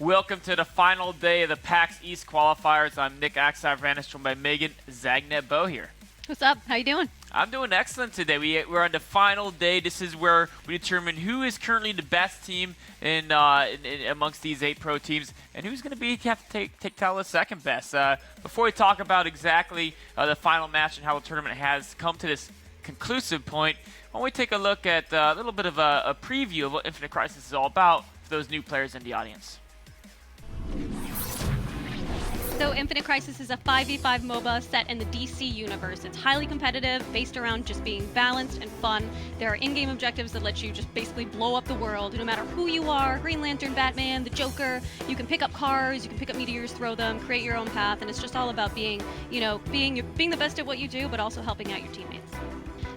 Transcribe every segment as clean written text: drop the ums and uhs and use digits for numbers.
Welcome to the final day of the PAX East qualifiers. I'm Nick Axavanis, joined by Megan Zagnetbo here. What's up? How you doing? I'm doing excellent today. We're on the final day. This is where we determine who is currently the best team in amongst these 8 pro teams, and who's going to have to take title as second best. Before we talk about exactly the final match and how the tournament has come to this conclusive point, why don't we take a look at a little bit of a preview of what Infinite Crisis is all about for those new players in the audience. So Infinite Crisis is a 5v5 MOBA set in the DC universe. It's highly competitive, based around just being balanced and fun. There are in-game objectives that let you just basically blow up the world. No matter who you are, Green Lantern, Batman, the Joker, you can pick up cars, you can pick up meteors, throw them, create your own path, and it's just all about being, being the best at what you do, but also helping out your teammates.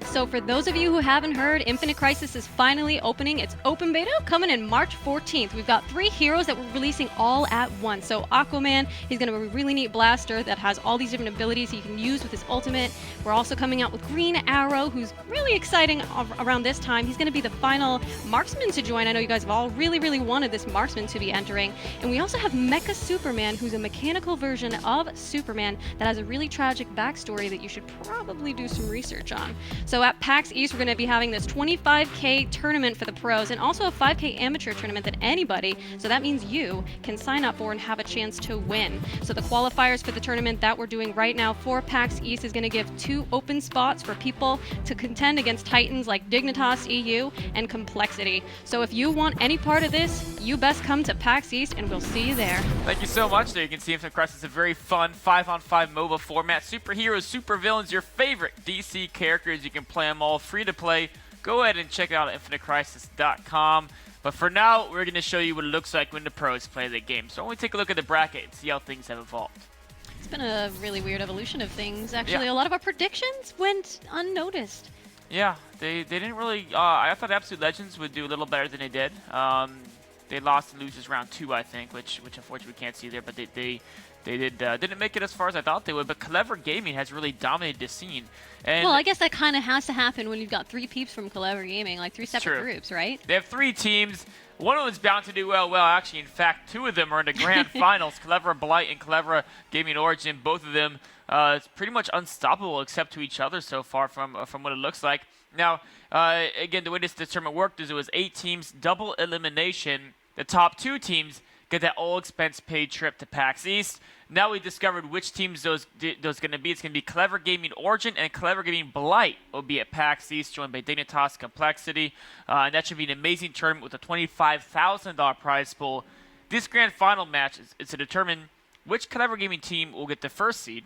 So for those of you who haven't heard, Infinite Crisis is finally opening its open beta, coming in March 14th. We've got 3 heroes that we're releasing all at once. So Aquaman, he's going to be a really neat blaster that has all these different abilities he can use with his ultimate. We're also coming out with Green Arrow, who's really exciting around this time. He's going to be the final marksman to join. I know you guys have all really wanted this marksman to be entering. And we also have Mecha Superman, who's a mechanical version of Superman that has a really tragic backstory that you should probably do some research on. So at PAX East, we're going to be having this 25K tournament for the pros and also a 5K amateur tournament that anybody, so that means you, can sign up for and have a chance to win. So the qualifiers for the tournament that we're doing right now for PAX East is going to give 2 open spots for people to contend against titans like Dignitas EU and Complexity. So if you want any part of this, you best come to PAX East and we'll see you there. Thank you so much. There you can see Infinite Crisis is a very fun 5-on-5 MOBA format. Superheroes, supervillains, your favorite DC characters. You can play them all free to play. Go ahead and check it out at infinitecrisis.com. But for now, we're going to show you what it looks like when the pros play the game. So I want to take a look at the bracket and see how things have evolved. It's been a really weird evolution of things. Actually, Yeah. A lot of our predictions went unnoticed. Yeah, they didn't really. I thought Absolute Legends would do a little better than they did. They lost and loses round 2, I think, which unfortunately we can't see there. But they didn't make it as far as I thought they would. But Kelevra Gaming has really dominated the scene. And Well, I guess that kind of has to happen when you've got 3 peeps from Kelevra Gaming, like 3 separate true. groups, right? They have 3 teams. One of them is bound to do well. Actually, in fact, 2 of them are in the grand finals. Kelevra Blight and Kelevra Gaming Origin. Both of them pretty much unstoppable except to each other so far from what it looks like. Now, again, the way this tournament worked is it was 8 teams, double elimination. The top 2 teams get that all-expense-paid trip to PAX East. Now we discovered which teams those going to be. It's going to be Kelevra Gaming Origin and Kelevra Gaming Blight will be at PAX East, joined by Dignitas Complexity. And that should be an amazing tournament with a $25,000 prize pool. This grand final match is to determine which Kelevra Gaming team will get the first seed,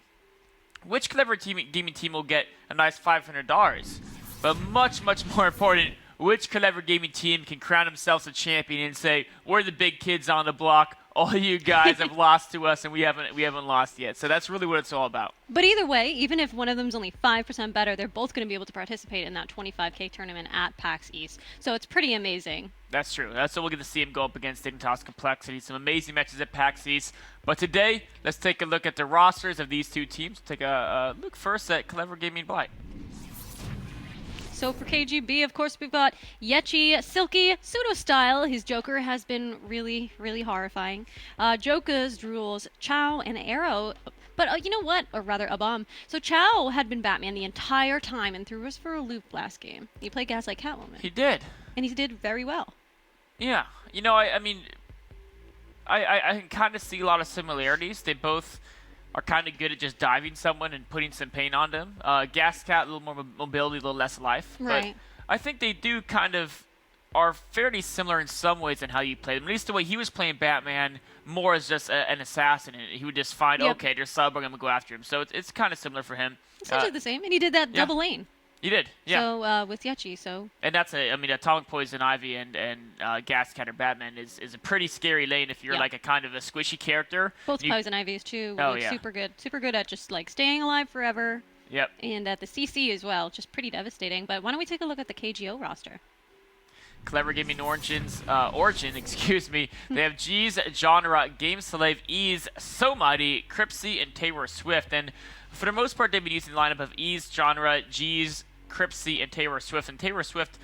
which Kelevra Gaming team will get a nice $500. But much more important, which Kelevra Gaming team can crown themselves a champion and say, we're the big kids on the block. All you guys have lost to us, and we haven't lost yet. So that's really what it's all about. But either way, even if one of them's only 5% better, they're both going to be able to participate in that 25K tournament at PAX East. So it's pretty amazing. That's true. So we'll get to see him go up against Dignitas Complexity. Some amazing matches at PAX East. But today, let's take a look at the rosters of these 2 teams. Take a look first at Kelevra Gaming Blight. So for KGB, of course, we've got Yechi, Silky, Pseudo-Style. His Joker has been really horrifying. Joker's Drools, Chow, and Arrow. But you know what? Or rather, Abam. So Chow had been Batman the entire time and threw us for a loop last game. He played Gaslight Catwoman. He did. And he did very well. Yeah. You know, I mean, I can kind of see a lot of similarities. They both are kind of good at just diving someone and putting some pain on them. Gas Cat, a little more mobility, a little less life. Right. But I think they do kind of are fairly similar in some ways in how you play them. At least the way he was playing Batman more as just an assassin. And he would just find, okay, there's sub, we're going to go after him. So it's kind of similar for him. Essentially the same. And he did that double lane. He did, yeah. So with Yechi, so. And that's Atomic Poison, Ivy, and Gas Cat or Batman is a pretty scary lane if you're like a kind of a squishy character. Both Poison Ivies too. Super good at just like staying alive forever. Yep. And at the CC as well, just pretty devastating. But why don't we take a look at the KGO roster? Kelevra Gaming Origin, excuse me. They have G's, Genre, Game Slave, Ease, So Mighty, Cripsy, and Taylor Swift. And for the most part, they've been using the lineup of Ease, Genre, G's, Cripsy, and Taylor Swift. And Taylor Swift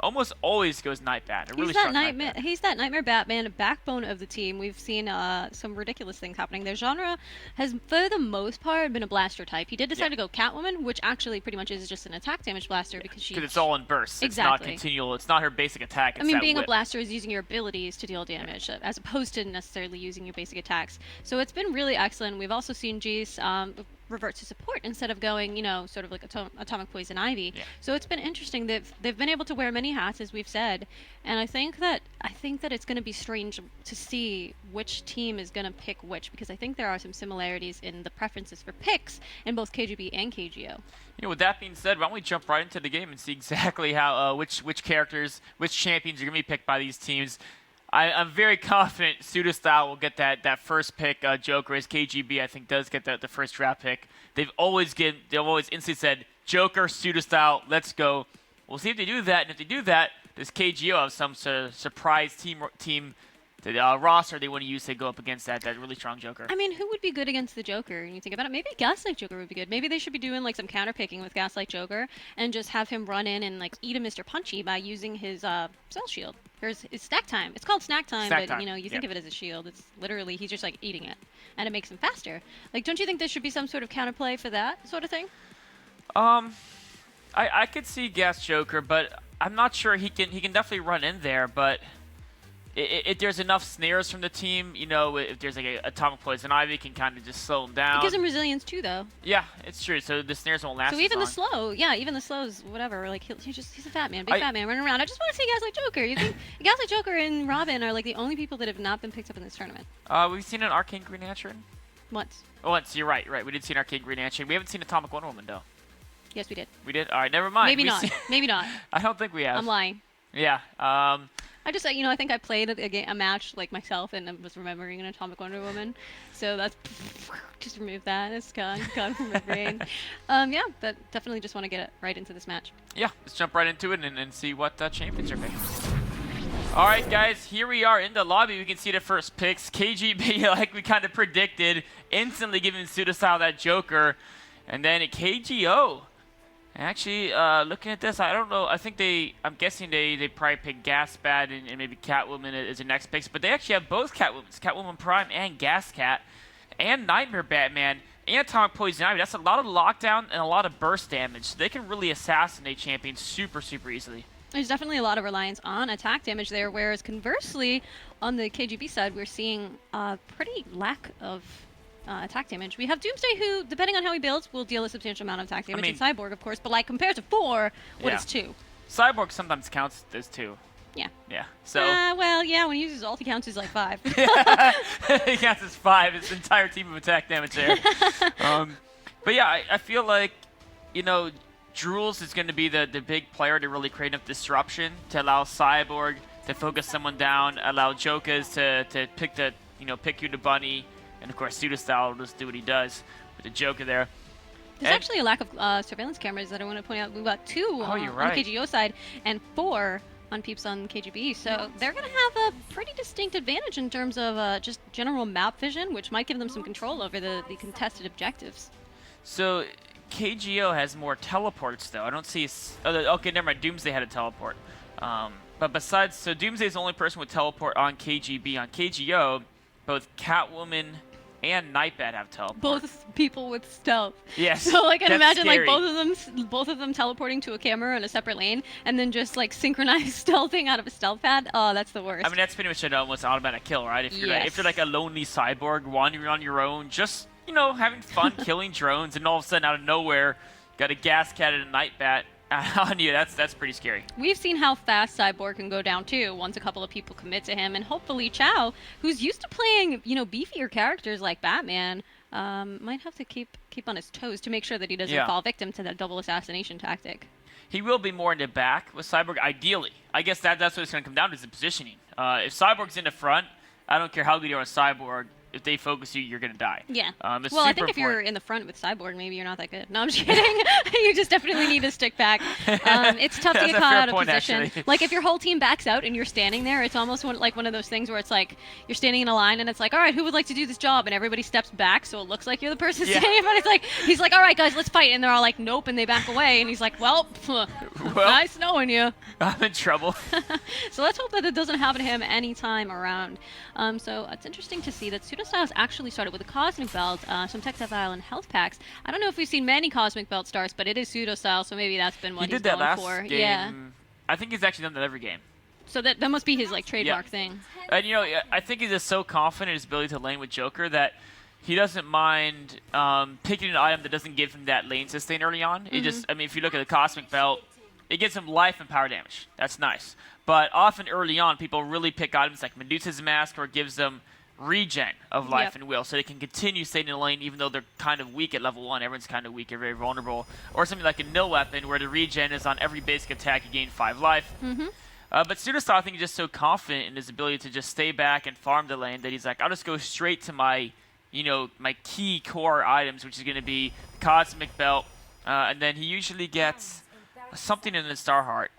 Almost always goes Nightbat. He's that nightmare. He's that nightmare Batman, backbone of the team. We've seen some ridiculous things happening. Their genre has, for the most part, been a blaster type. He did decide to go Catwoman, which actually pretty much is just an attack damage blaster because it's all in bursts. Exactly. It's not continual. It's not her basic attack. It's being whip. a blaster is using your abilities to deal damage as opposed to necessarily using your basic attacks. So it's been really excellent. We've also seen Jace revert to support instead of going, sort of like Atomic Poison Ivy. Yeah. So it's been interesting. They've been able to wear many hats, as we've said, and I think that it's going to be strange to see which team is going to pick which, because I think there are some similarities in the preferences for picks in both KGB and KGO. With that being said, why don't we jump right into the game and see exactly how which characters, which champions are going to be picked by these teams. I'm very confident Pseudostyle will get that first pick. Joker, as KGB, I think, does get the first draft pick. They've always instantly said, Joker, Pseudostyle, let's go. We'll see if they do that, and if they do that, does KGO have some sort of surprise team roster they want to use to go up against that really strong Joker? Who would be good against the Joker? And you think about it, maybe Gaslight Joker would be good. Maybe they should be doing some counter picking with Gaslight Joker and just have him run in and eat a Mr. Punchy by using his Cell Shield. It's snack time. It's called snack time, you think of it as a shield. It's literally he's just eating it, and it makes him faster. Don't you think there should be some sort of counterplay for that sort of thing? I could see Gas Joker, but I'm not sure he can definitely run in there, but if there's enough snares from the team, if there's a Atomic Poison Ivy, can kind of just slow him down. It gives him resilience too, though. Yeah, it's true. So the snares won't last. So even as long. even the slows, whatever. He's a fat man, fat man running around. I just want to see Gaslight Joker. You think Gaslight Joker and Robin are the only people that have not been picked up in this tournament? We've seen an Arcane Green Lantern. Once. Once, you're right. We did see an Arcane Green Lantern. We haven't seen Atomic Wonder Woman though. Yes, we did. We did. All right, never mind. Maybe not. Maybe not. I don't think we have. I'm lying. Yeah. I just, I think I played a match myself and I was remembering an Atomic Wonder Woman. So that's, just remove that. It's gone from my brain. Yeah, but definitely just want to get it right into this match. Yeah, let's jump right into it and see what champions are picking. All right, guys, here we are in the lobby. We can see the first picks. KGB, like we kind of predicted, instantly giving Pseudostyle that Joker. And then a KGO. Actually, looking at this, I don't know. I'm guessing they probably picked Gasbat and maybe Catwoman as the next picks. But they actually have both Catwomans, Catwoman Prime and Gascat, and Nightmare Batman, and Atomic Poison Ivy. That's a lot of lockdown and a lot of burst damage. So they can really assassinate champions super, super easily. There's definitely a lot of reliance on attack damage there, whereas conversely, on the KGB side, we're seeing a pretty lack of attack damage. We have Doomsday, who, depending on how he builds, will deal a substantial amount of attack damage. And Cyborg, of course, but compared to 4, what is 2? Cyborg sometimes counts as 2. Yeah. Yeah. So. Well, yeah. When he uses ult, he counts as 5. He counts as 5. It's an entire team of attack damage there. But yeah, I feel like, Drools is going to be the big player to really create enough disruption to allow Cyborg to focus someone down, allow Jokas to pick pick you the bunny. And of course, Pseudostyle will just do what he does with the Joker there. There's actually a lack of surveillance cameras that I want to point out. We've got 2 on the KGO side and 4 on peeps on KGB. So they're going to have a pretty distinct advantage in terms of just general map vision, which might give them some control over the contested objectives. So KGO has more teleports, though. I don't see... okay, never mind. Doomsday had a teleport. But besides... So Doomsday's the only person with teleport on KGB. On KGO, both Catwoman and Nightbat have teleport. Both people with stealth. Yes. So I can imagine scary. both of them teleporting to a camera in a separate lane and then just synchronized stealthing out of a stealth pad. Oh, that's the worst. That's pretty much an almost automatic kill, right? If you're like a lonely cyborg wandering on your own, just having fun killing drones, and all of a sudden out of nowhere, got a Gascat and a Nightbat on you. That's pretty scary. We've seen how fast Cyborg can go down too once a couple of people commit to him, and hopefully Chow, who's used to playing beefier characters like Batman, might have to keep on his toes to make sure that he doesn't fall victim to that double assassination tactic. He will be more in the back with Cyborg, ideally. I guess that's what it's going to come down to, is the positioning. If Cyborg's in the front, I don't care how good you are with Cyborg, if they focus you, you're gonna die. Yeah. It's Well, I super think if you're important. in the front with Cyborg, maybe you're not that good. No, I'm just kidding. You just definitely need to stick back. It's tough to That's get a caught fair out of point, position. actually. Like if your whole team backs out and you're standing there, it's almost like one of those things where it's like you're standing in a line and it's like, all right, who would like to do this job? And everybody steps back, so it looks like you're the person Yeah. standing. But it's like he's like, all right, guys, let's fight, and they're all like, nope, and they back away, and he's like, well, nice knowing you. I'm in trouble. So let's hope that it doesn't happen to him anytime around. So it's interesting to see that Pseudostyles actually started with a Cosmic Belt, some Textile and health packs. I don't know if we've seen many Cosmic Belt starts, but it is Pseudostyle, so maybe that's been what He he's did that going last for. game. Yeah. I think he's actually done that every game. So that must be his like trademark thing. And you know, I think he's just so confident in his ability to lane with Joker that he doesn't mind picking an item that doesn't give him that lane sustain early on. It just, I mean, if you look at the Cosmic Belt, it gives him life and power damage. That's nice. But often early on, people really pick items like Medusa's Mask, or gives them regen of life and will, so they can continue staying in the lane even though they're kind of weak at level 1. Everyone's kind of weak, they're very vulnerable. Or something like a nil weapon where the regen is on every basic attack, you gain 5 life. But Pseudostyle, I think, is just so confident in his ability to just stay back and farm the lane that he's like, I'll just go straight to my, you know, my key core items, which is going to be Cosmic Belt, and then he usually gets something in the Star Heart.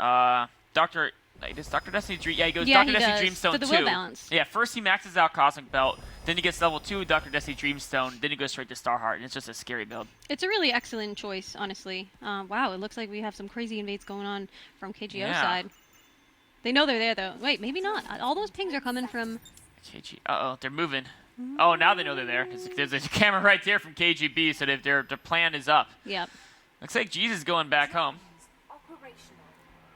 Does Dr. Destiny Dream? Yeah, he goes Dr. Destiny Dreamstone for the 2. will balance. Yeah, first he maxes out Cosmic Belt, then he gets level 2 Dr. Destiny Dreamstone, then he goes straight to Star Heart, and it's just a scary build. It's a really excellent choice, honestly. Wow, it looks like we have some crazy invades going on from KGO Yeah. side. They know they're there, though. Wait, maybe not. All those pings are coming from... KG. Uh-oh, they're moving. Oh, now they know they're there. There's a camera right there from KGB, so their plan is up. Yep. Looks like Jesus is going back home.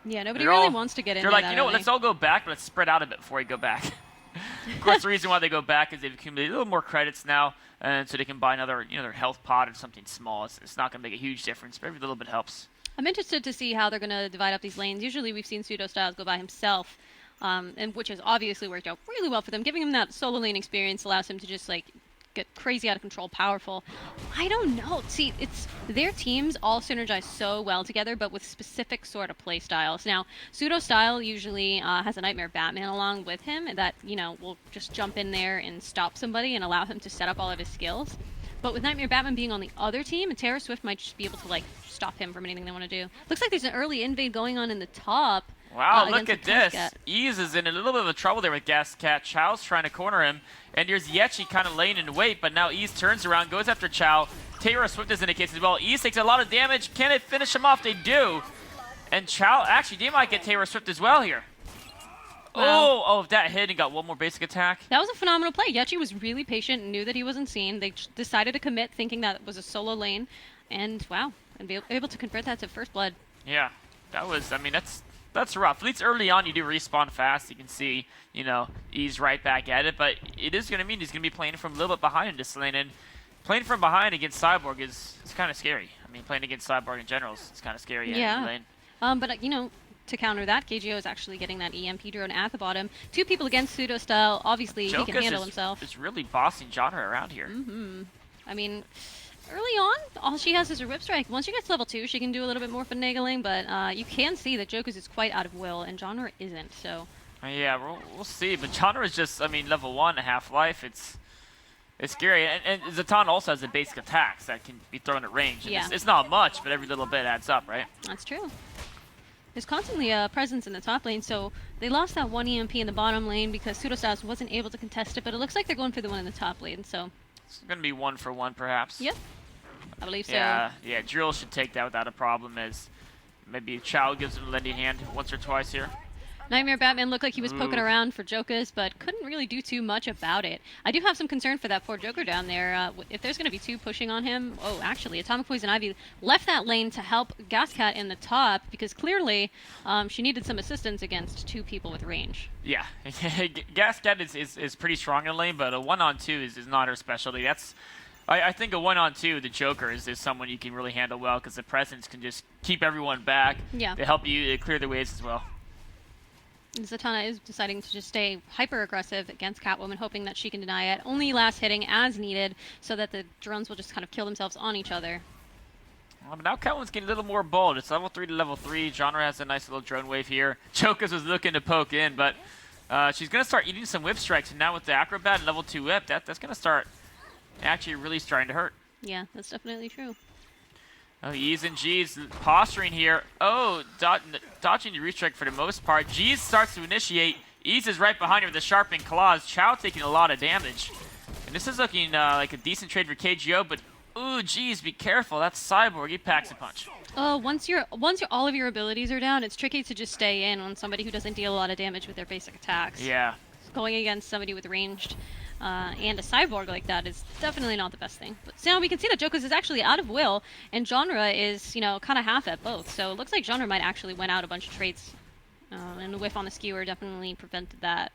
Yeah, nobody They're really all- wants to get in They're there like, you know what, that let's all go back, but let's spread out a bit before we go back. Of course, the reason why they go back is they've accumulated a little more credits now, and so they can buy another, you know, their health pod or something small. It's not going to make a huge difference, but every little bit helps. I'm interested to see how they're going to divide up these lanes. Usually we've seen Pseudostyles go by himself, and which has obviously worked out really well for them. Giving him that solo lane experience allows him to just, like, get crazy out of control, powerful. I don't know. See, it's their teams all synergize so well together, but with specific sort of play styles. Now, Pseudostyle usually has a Nightmare Batman along with him that, you know, will just jump in there and stop somebody and allow him to set up all of his skills. But with Nightmare Batman being on the other team, Terra Swift might just be able to, like, stop him from anything they want to do. Looks like there's an early invade going on in the top. Wow, look against at the this. Gascat. Ease is in a little bit of trouble there with Gascat. Chow's trying to corner him, and here's Yechi kind of laying in wait, but now Ease turns around, goes after Chow. Taylor Swift is in the case as well. Ease takes a lot of damage. Can they finish him off? They do. And Chow, actually, they might get Taylor Swift as well here. Wow. Oh, if that hit and got one more basic attack. That was a phenomenal play. Yechi was really patient and knew that he wasn't seen. They decided to commit thinking that it was a solo lane, and wow, and be able to convert that to first blood. Yeah, that was, I mean, that's rough. At least early on, you do respawn fast. You can see, you know, he's right back at it. But it is going to mean he's going to be playing from a little bit behind in this lane. And playing from behind against Cyborg is kind of scary. I mean, playing against Cyborg in general is kind of scary. Yeah. In the lane. But, you know, to counter that, KGO is actually getting that EMP drone at the bottom. 2 people against Pseudostyle. Obviously, he can handle himself. It's really bossing genre around here. I mean, early on, all she has is a Whip Strike. Once she gets level 2, she can do a little bit more finagling, but you can see that Joker's is quite out of will, and genre isn't, so... Yeah, we'll see. But genre is just, I mean, level 1, half-life. It's scary. And Zatan also has the basic attacks that can be thrown at range. And Yeah. it's not much, but every little bit adds up, right? That's true. There's constantly a presence in the top lane, so they lost that one EMP in the bottom lane because Pseudostyles wasn't able to contest it, but it looks like they're going for the one in the top lane, so... It's going to be 1-for-1, perhaps. Yep. I believe so. Yeah, Drill should take that without a problem, as maybe Chow gives him a lending hand once or twice here. Nightmare Batman looked like he was poking Ooh. around for Jokers, but couldn't really do too much about it. I do have some concern for that poor Joker down there. If there's going to be 2 pushing on him... Oh, actually, Atomic Poison Ivy left that lane to help Gascat in the top, because clearly she needed some assistance against 2 people with range. Yeah, Gascat is pretty strong in the lane, but a 1-on-2 is not her specialty. I think a 1-on-2, the Joker, is someone you can really handle well, because the presence can just keep everyone back. Yeah. They help you clear the waves as well. Zatanna is deciding to just stay hyper-aggressive against Catwoman, hoping that she can deny it. Only last hitting as needed, so that the drones will just kind of kill themselves on each other. But now Catwoman's getting a little more bold. It's level 3 to level 3. Genre has a nice little drone wave here. Chokers was looking to poke in, but She's going to start eating some whip strikes, and now with the acrobat and level 2 whip, that's going to start actually really starting to hurt. Yeah, that's definitely true. Oh, E's and G's posturing here. Oh, dodging the restrike for the most part. G's starts to initiate. E's is right behind her with the sharpened claws. Chow taking a lot of damage. And this is looking like a decent trade for KGO, but ooh, G's, be careful. That's Cyborg. He packs a punch. Oh, once all of your abilities are down, it's tricky to just stay in on somebody who doesn't deal a lot of damage with their basic attacks. Yeah. Going against somebody with ranged and a cyborg like that is definitely not the best thing. But now we can see that Jokas is actually out of will, and Genre is, you know, kind of half at both. So it looks like Genre might actually win out a bunch of traits, and the whiff on the skewer definitely prevented that.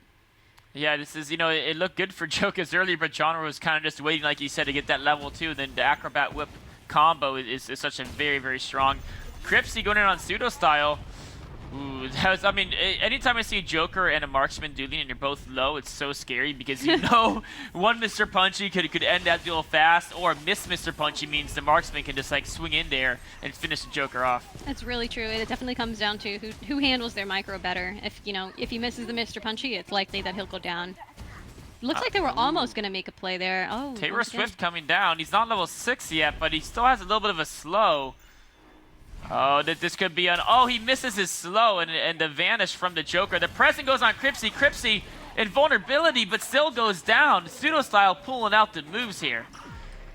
Yeah, this is, you know, it looked good for Jokas earlier, but Genre was kind of just waiting, like you said, to get that level 2. Then the acrobat whip combo is such a very, very strong. Cripsy going in on pseudo style. Ooh, that was, I mean, anytime I see a Joker and a marksman dueling and you're both low, it's so scary because you know one Mr. Punchy could end that duel fast, or miss Mr. Punchy means the marksman can just like swing in there and finish the Joker off. That's really true. It definitely comes down to who handles their micro better. If he misses the Mr. Punchy, it's likely that he'll go down. Looks like they were almost going to make a play there. Oh, Taylor Swift coming down. He's not level 6 yet, but he still has a little bit of a slow. Oh, this could be on. Oh, he misses his slow and the vanish from the Joker. The present goes on Cripsy. Cripsy in vulnerability, but still goes down. Pseudo style pulling out the moves here.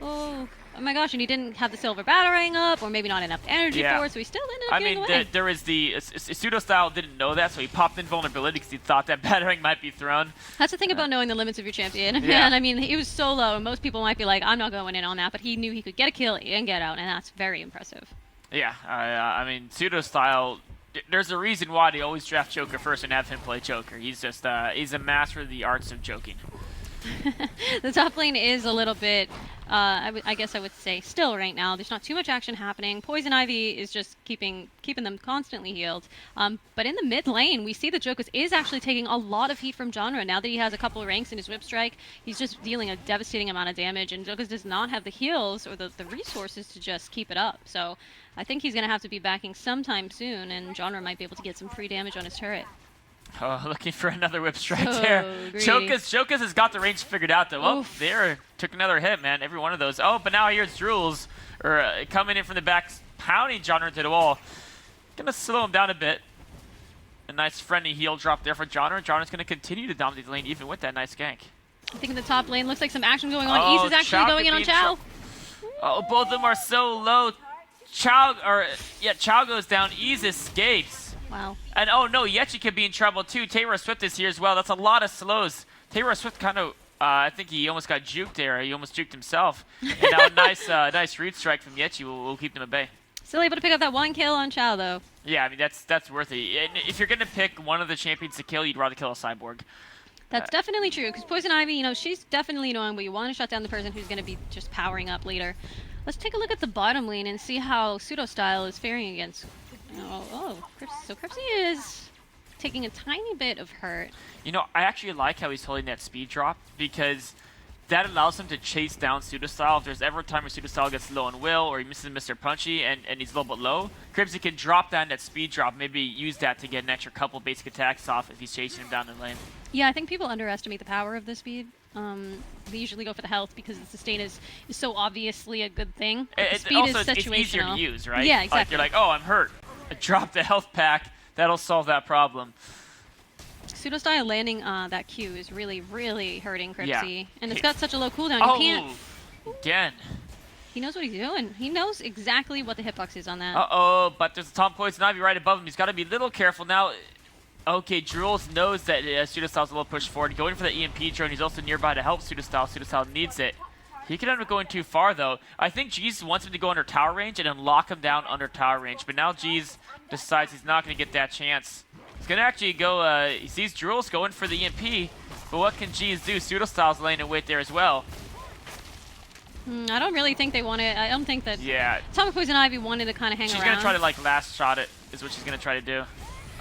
Oh my gosh, and he didn't have the silver battering up, or maybe not enough energy for it, so he still ended up getting away. There is the pseudo style didn't know that, so he popped in vulnerability because he thought that battering might be thrown. That's the thing about knowing the limits of your champion. Yeah. And I mean, he was so low, and most people might be like, I'm not going in on that, but he knew he could get a kill and get out, and that's very impressive. Yeah, I mean, pseudo style. There's a reason why they always draft Joker first and have him play Joker. He's just he's a master of the arts of joking. The top lane is a little bit, I guess I would say, still right now. There's not too much action happening. Poison Ivy is just keeping them constantly healed. But in the mid lane, we see that Jokas is actually taking a lot of heat from Genre. Now that he has a couple of ranks in his whip strike, he's just dealing a devastating amount of damage, and Jokas does not have the heals or the resources to just keep it up. So I think he's going to have to be backing sometime soon, and Genre might be able to get some free damage on his turret. Oh, looking for another whip strike there. Jokas has got the range figured out, though. Oh, there. Took another hit, man. Every one of those. Oh, but now here's Drools coming in from the back, pounding Genre into the wall. Going to slow him down a bit. A nice friendly heal drop there for Genre. Genre's going to continue to dominate the lane, even with that nice gank. I think in the top lane, looks like some action going on. Ease is actually going in on Chow. Oh, both of them are so low. Chow goes down. Ease escapes. Wow. And oh no, Yechi could be in trouble too. Taylor Swift is here as well. That's a lot of slows. Taylor Swift kind of, I think he almost got juked there. He almost juked himself. And now a nice root strike from Yechi will keep them at bay. Still able to pick up that one kill on Chow though. Yeah, I mean that's worth it. And if you're gonna pick one of the champions to kill, you'd rather kill a cyborg. That's definitely true, because Poison Ivy, she's definitely annoying, but you want to shut down the person who's going to be just powering up later. Let's take a look at the bottom lane and see how Pseudo Style is faring against. So Cripsy is taking a tiny bit of hurt. I actually like how he's holding that speed drop, because that allows him to chase down Pseudo Style. If there's ever a time where Pseudo Style gets low on will, or he misses Mr. Punchy and he's a little bit low, Cripsy can drop down that speed drop, maybe use that to get an extra couple basic attacks off if he's chasing him down the lane. Yeah, I think people underestimate the power of the speed. They usually go for the health because the sustain is so obviously a good thing. The speed also, is situational. It's easier to use, right? Yeah, exactly. Like you're like, oh, I'm hurt. Drop the health pack. That'll solve that problem. Pseudo Style landing that Q is really, really hurting Cripsy. Yeah. And it's got such a low cooldown. Oh, you can't. Again. He knows what he's doing. He knows exactly what the hitbox is on that. Uh-oh, but there's a Tom Poison Ivy right above him. He's got to be a little careful now. Okay, Drools knows that Pseudo Style's a little push forward. Going for the EMP drone. He's also nearby to help Pseudo Style. Pseudo Style needs it. He could end up going too far, though. I think Jeez wants him to go under tower range and then lock him down under tower range. But now Jeez decides he's not going to get that chance. He's going to actually go, he sees Drools going for the EMP. But what can Jeez do? Pseudo Style's laying in wait there as well. I don't really think they want to. I don't think that. Yeah. Tom Poison Ivy wanted to kind of hang around. She's going to try to, like, last shot it, is what she's going to try to do.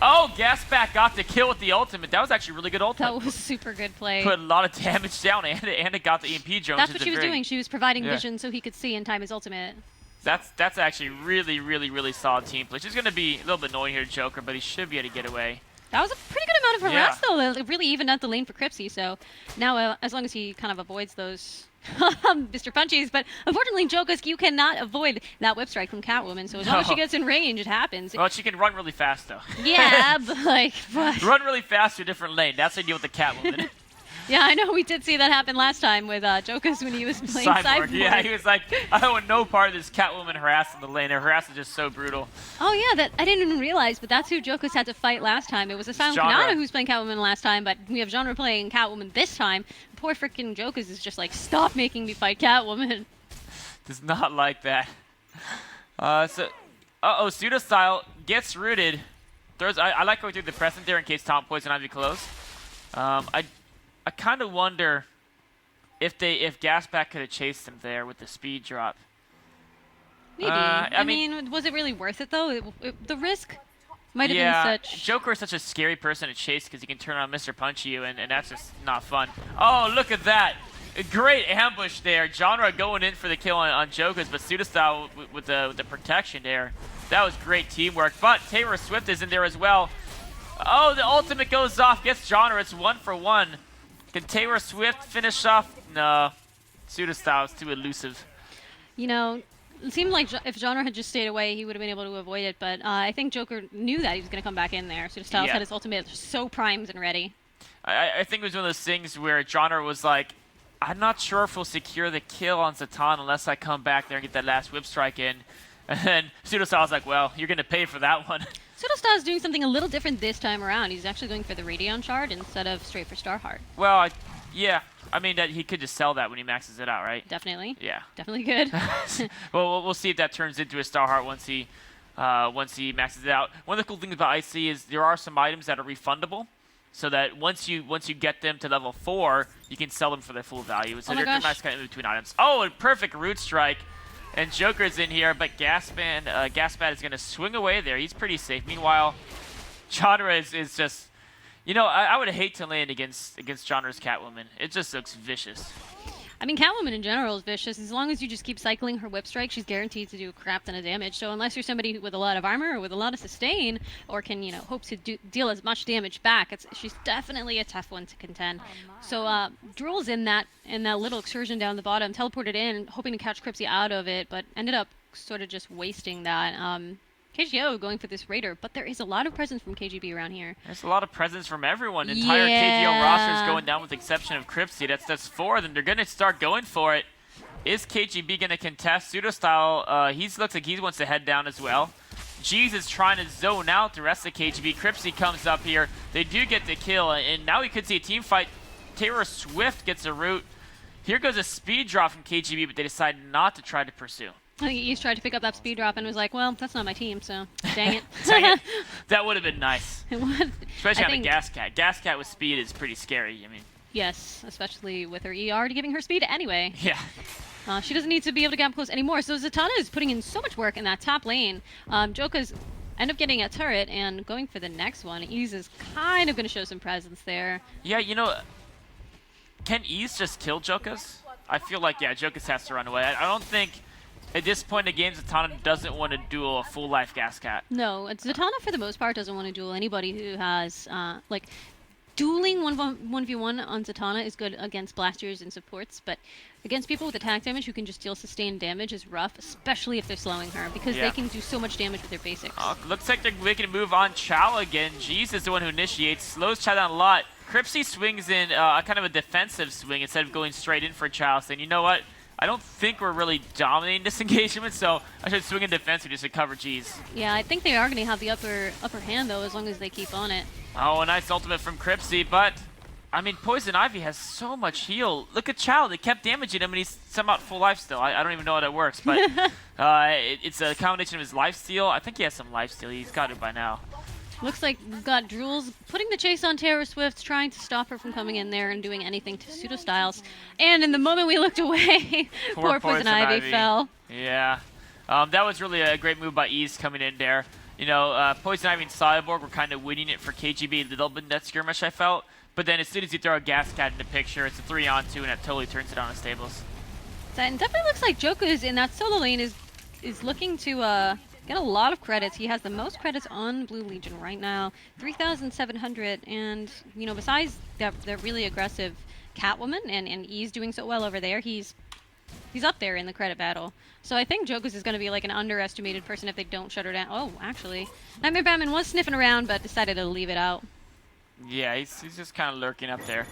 Oh, Gasback got the kill with the ultimate. That was actually a really good ultimate. That was super good play. Put a lot of damage down, and it got the EMP drone. That's what she was doing. She was providing vision so he could see and time his ultimate. That's actually really, really, really solid team play. She's going to be a little bit annoying here, Joker, but he should be able to get away. That was a pretty good amount of harass, though. It really evened out the lane for Cripsy. So now, as long as he kind of avoids those Mr. Punchies, but unfortunately, Jokus, you cannot avoid that whip strike from Catwoman. So as long as she gets in range, it happens. Well, she can run really fast, though. Yeah, but like, run really fast to a different lane. That's the deal with the Catwoman. Yeah, I know. We did see that happen last time with Jokus when he was playing Cyborg. Yeah, he was like, I don't want no part of this Catwoman harassing the lane. Her harass is just so brutal. Oh, yeah, that I didn't even realize, but that's who Jokus had to fight last time. It was Asylum Kanata who was playing Catwoman last time, but we have Genre playing Catwoman this time. Poor freaking Jokus is just like, stop making me fight Catwoman. Does not like that. Pseudo Style gets rooted. I like going through the present there in case Tom Poison Ivy close. I kind of wonder if Gasback could have chased him there with the speed drop. Maybe. I mean, was it really worth it though? The risk might have been such. Joker is such a scary person to chase because he can turn on Mr. Punch you, and that's just not fun. Oh, look at that! A great ambush there. Genre going in for the kill on Jokers, but Pseudostyle with the protection there. That was great teamwork. But Taylor Swift is in there as well. Oh, the ultimate goes off, gets Genre. It's 1 for 1. Can Taylor Swift finish off? No. Pseudostyle is too elusive. You know, it seemed like if Genre had just stayed away, he would have been able to avoid it. But I think Joker knew that he was going to come back in there. Pseudostyle had his ultimate so primed and ready. I think it was one of those things where Genre was like, I'm not sure if we'll secure the kill on Zatan unless I come back there and get that last whip strike in. And then Pseudostyle's like, well, you're going to pay for that one. Pseudostyle is doing something a little different this time around. He's actually going for the Radion Shard instead of straight for Starheart. Well, yeah. I mean, he could just sell that when he maxes it out, right? Definitely. Yeah. Definitely good. Well, we'll see if that turns into a Starheart once he maxes it out. One of the cool things about IC is there are some items that are refundable, so that once you get them to level 4, you can sell them for their full value. So they're nice kind of in between items. Oh, a perfect root strike. And Joker's in here, but Gasbat is going to swing away there. He's pretty safe. Meanwhile, Genre is just... You know, I would hate to land against Genre's Catwoman. It just looks vicious. I mean, Catwoman in general is vicious. As long as you just keep cycling her whip strike, she's guaranteed to do a crap ton of damage. So unless you're somebody with a lot of armor or with a lot of sustain, or can, you know, hope to deal as much damage back, she's definitely a tough one to contend. So Drool's in that little excursion down the bottom, teleported in, hoping to catch Cripsy out of it, but ended up sort of just wasting that. KGO going for this Raider, but there is a lot of presence from KGB around here. There's a lot of presence from everyone. Entire KGO roster is going down with the exception of Cripsy. That's 4 of them. They're going to start going for it. Is KGB going to contest? Pseudostyle, looks like he wants to head down as well. Jeez is trying to zone out the rest of KGB. Cripsy comes up here. They do get the kill, and now we could see a team fight. Taylor Swift gets a root. Here goes a speed drop from KGB, but they decide not to try to pursue. I think East tried to pick up that speed drop and was like, well, that's not my team, so dang it. Dang it. That would have been nice. It would. Especially on the Gascat. Gascat with speed is pretty scary. I mean. Yes, especially with her ER already giving her speed anyway. Yeah. She doesn't need to be able to get up close anymore. So Zatanna is putting in so much work in that top lane. Joka's end up getting a turret and going for the next one. Ease is kind of going to show some presence there. Yeah, you know, can Ease just kill Jokas? I feel like, yeah, Jokas has to run away. I don't think... At this point in the game, Zatanna doesn't want to duel a full-life Gascat. No, Zatanna, for the most part, doesn't want to duel anybody who has, like, dueling 1v1 on Zatanna is good against blasters and supports, but against people with attack damage who can just deal sustained damage is rough, especially if they're slowing her, because they can do so much damage with their basics. Looks like they're making a move on Chow again. Jeez is the one who initiates, slows Chow down a lot. Cripsy swings in a kind of a defensive swing instead of going straight in for Chow, saying, you know what? I don't think we're really dominating this engagement, so I should swing in defensive just to cover G's. Yeah, I think they are going to have the upper hand, though, as long as they keep on it. Oh, a nice ultimate from Cripsy, but, I mean, Poison Ivy has so much heal. Look at Chow. They kept damaging him, and he's somehow full life still. I don't even know how that works, but it's a combination of his lifesteal. I think he has some lifesteal. He's got it by now. Looks like we've got Drools putting the chase on Taylor Swift, trying to stop her from coming in there and doing anything to Pseudostyles. And in the moment we looked away, poor Poison Ivy fell. Yeah. That was really a great move by Ease coming in there. You know, Poison Ivy and Cyborg were kind of winning it for KGB a little bit in that skirmish, I felt. But then as soon as you throw a Gascat in the picture, it's a 3-on-2, and it totally turns it on the stables. And definitely looks like Joku is in that solo lane is looking to Get a lot of credits. He has the most credits on Blue Legion right now, 3,700. And, you know, besides the really aggressive Catwoman and E's doing so well over there, he's up there in the credit battle. So I think Jokus is going to be like an underestimated person if they don't shut her down. Oh, actually, Nightmare Batman was sniffing around, but decided to leave it out. Yeah, he's just kind of lurking up there.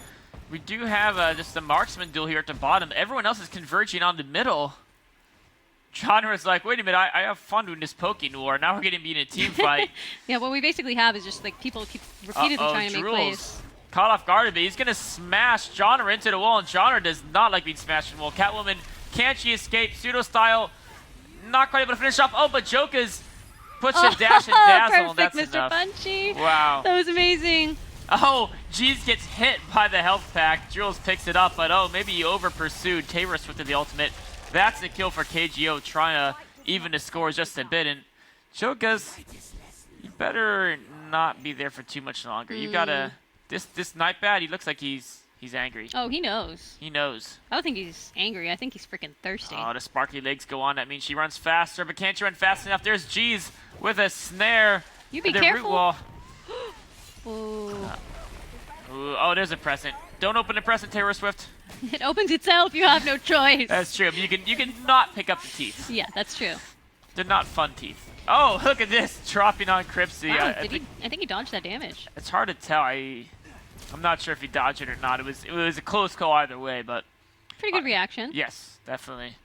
We do have just a marksman duel here at the bottom. Everyone else is converging on the middle. Genre's like, wait a minute, I have fun doing this poking war. Now we're getting to be in a team fight. Yeah, what we basically have is just like people keep repeatedly trying to make plays. Caught off guard a bit. He's going to smash Genre into the wall, and Genre does not like being smashed in the wall. Catwoman, can she escape? Pseudo-style, not quite able to finish off. Oh, but Joker's puts a dash and dazzle, perfect, and that's Mr. enough. Punchy. Wow. That was amazing. Oh, Jeez gets hit by the health pack. Jules picks it up, but oh, maybe he over-pursued. Taylor swifted the ultimate. That's the kill for KGO, trying to even the score just a bit. And Joker's, you better not be there for too much longer. You gotta... This Nightbat, he looks like he's angry. Oh, he knows. He knows. I don't think he's angry. I think he's freaking thirsty. Oh, the sparkly legs go on. That means she runs faster, but can't she run fast enough? There's G's with a snare. You be the careful. Root wall. Ooh. Ooh, oh, there's a present. Don't open the present, Taylor Swift. It opens itself. You have no choice. That's true. You can not pick up the teeth. Yeah, that's true. They're not fun teeth. Oh, look at this, dropping on Cripsy. Wow, I think he dodged that damage. It's hard to tell. I'm not sure if he dodged it or not. It was a close call either way, but pretty good reaction. Yes, definitely.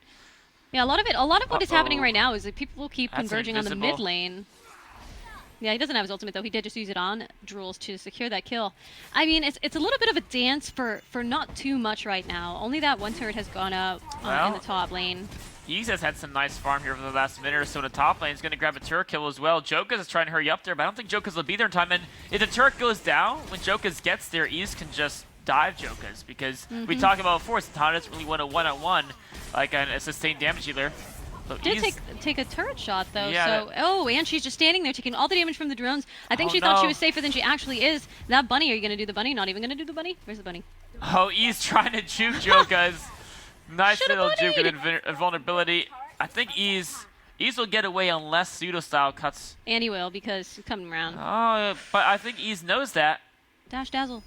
Yeah, a lot of what is happening right now is that people will keep That's converging on the invisible. mid lane. Yeah, he doesn't have his ultimate though. He did just use it on Drools to secure that kill. I mean, it's a little bit of a dance for not too much right now. Only that one turret has gone up in the top lane. He's has had some nice farm here for the last minute or so in the top lane. He's going to grab a turret kill as well. Jokas is trying to hurry up there, but I don't think Jokas will be there in time. And if the turret goes down, when Jokas gets there, Ease can just dive Jokas. Because we talked about before, Satana doesn't really want a one-on-one, like a sustained damage healer. So Did take a turret shot though, Yeah, so and she's just standing there taking all the damage from the drones. I think she thought she was safer than she actually is. That bunny, are you gonna do the bunny? Not even gonna do the bunny? Where's the bunny? Oh, Ease trying to juke Jokas. Nice little juke of vulnerability. I think Ease will get away unless pseudo-style cuts. And he will because he's coming around. Oh, but I think Ease knows that. Dash dazzle.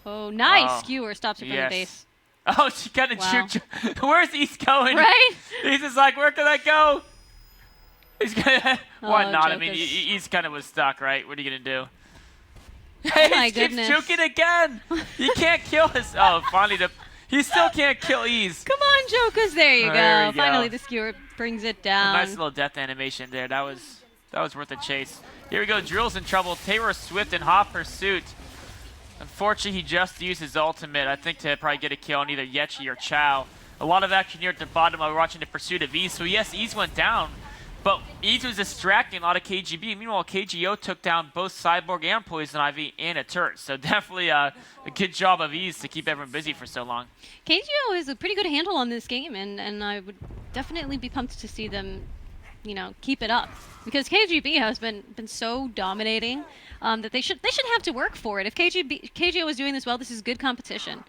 Oh, nice skewer stops her from the base. Oh, she kind of juked. Where's Ease going? Right? He's just like, where can I go? He's gonna. Why not? Jokas. I mean, Ease kind of was stuck, right? What are you gonna do? Oh my He keeps goodness. juking again. You can't kill his. Oh, finally he still can't kill Ease. Come on, Jokas. There you There go. we go. Finally, the skewer brings it A down. nice little death animation there. That was worth a chase. Here we go. Drill's in trouble. Taylor Swift in hot pursuit. Unfortunately, he just used his ultimate, I think, to probably get a kill on either Yechi or Chow. A lot of action here at the bottom while we're watching the pursuit of Ease. So yes, Ease went down, but Ease was distracting a lot of KGB. Meanwhile, KGO took down both Cyborg and Poison Ivy and a turret. So definitely a good job of Ease to keep everyone busy for so long. KGO has a pretty good handle on this game, and I would definitely be pumped to see them, you know, keep it up. Because KGB has been so dominating that they should have to work for it. If KGO is doing this well, this is good competition.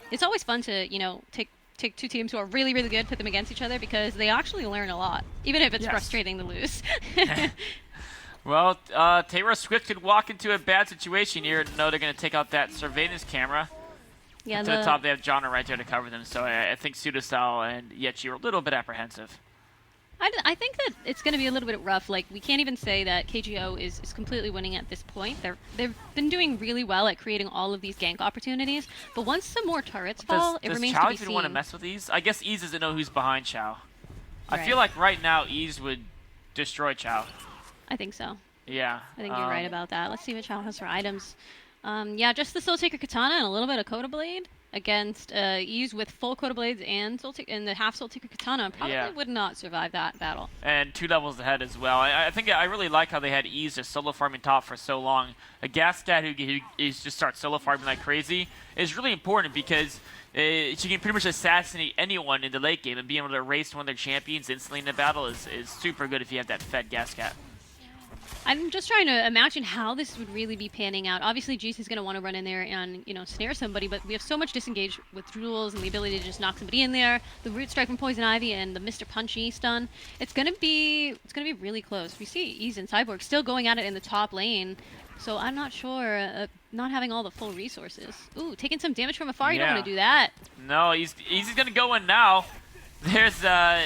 It's always fun to, you know, take two teams who are really, really good, put them against each other, because they actually learn a lot, even if it's frustrating to lose. Well, Taylor Swift could walk into a bad situation here. No, they're going to take out that surveillance camera. Yeah, to the top, they have Jonna right there to cover them. So I think Pseudostyle and Yechi are a little bit apprehensive. I think that it's going to be a little bit rough. Like, we can't even say that KGO is completely winning at this point. They've been doing really well at creating all of these gank opportunities, but once some more turrets fall, it remains to be seen. Does Chow even want to mess with Ease? I guess Ease doesn't know who's behind Chow. Right. I feel like right now Ease would destroy Chow. I think so. Yeah. I think you're right about that. Let's see what Chow has for items. Yeah, just the Soul Taker Katana and a little bit of Coda Blade against Ease with full Coda Blades and the half Soul Taker Katana. Probably would not survive that battle. And 2 levels ahead as well. I think I really like how they had Ease just solo farming top for so long. A Gascat who just starts solo farming like crazy is really important because she can pretty much assassinate anyone in the late game, and being able to erase one of their champions instantly in the battle is super good if you have that fed Gascat. I'm just trying to imagine how this would really be panning out. Obviously, Juice is going to want to run in there and, you know, snare somebody, but we have so much disengage with Jules and the ability to just knock somebody in there. The Root Strike from Poison Ivy and the Mr. Punchy stun. It's going to be really close. We see Ease and Cyborg still going at it in the top lane, so I'm not sure. Not having all the full resources. Ooh, taking some damage from afar. You don't want to do that. No, Easy's going to go in now. There's the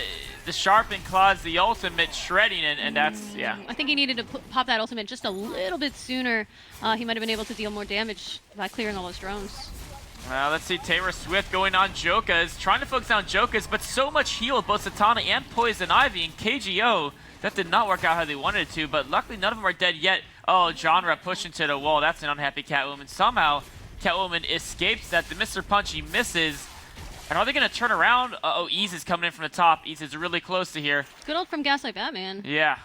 Sharpened Claws, the ultimate shredding, and that's, yeah. I think he needed to pop that ultimate just a little bit sooner. He might have been able to deal more damage by clearing all those drones. Let's see, Taylor Swift going on Jokas, trying to focus on Jokas, but so much heal with both Zatanna and Poison Ivy and KGO. That did not work out how they wanted it to, but luckily none of them are dead yet. Oh, Genre pushing to the wall. That's an unhappy Catwoman. Somehow, Catwoman escapes that. The Mr. Punchy misses. And are they going to turn around? Uh-oh, Ease is coming in from the top. Ease is really close to here. Good old from Gaslight Batman. Yeah.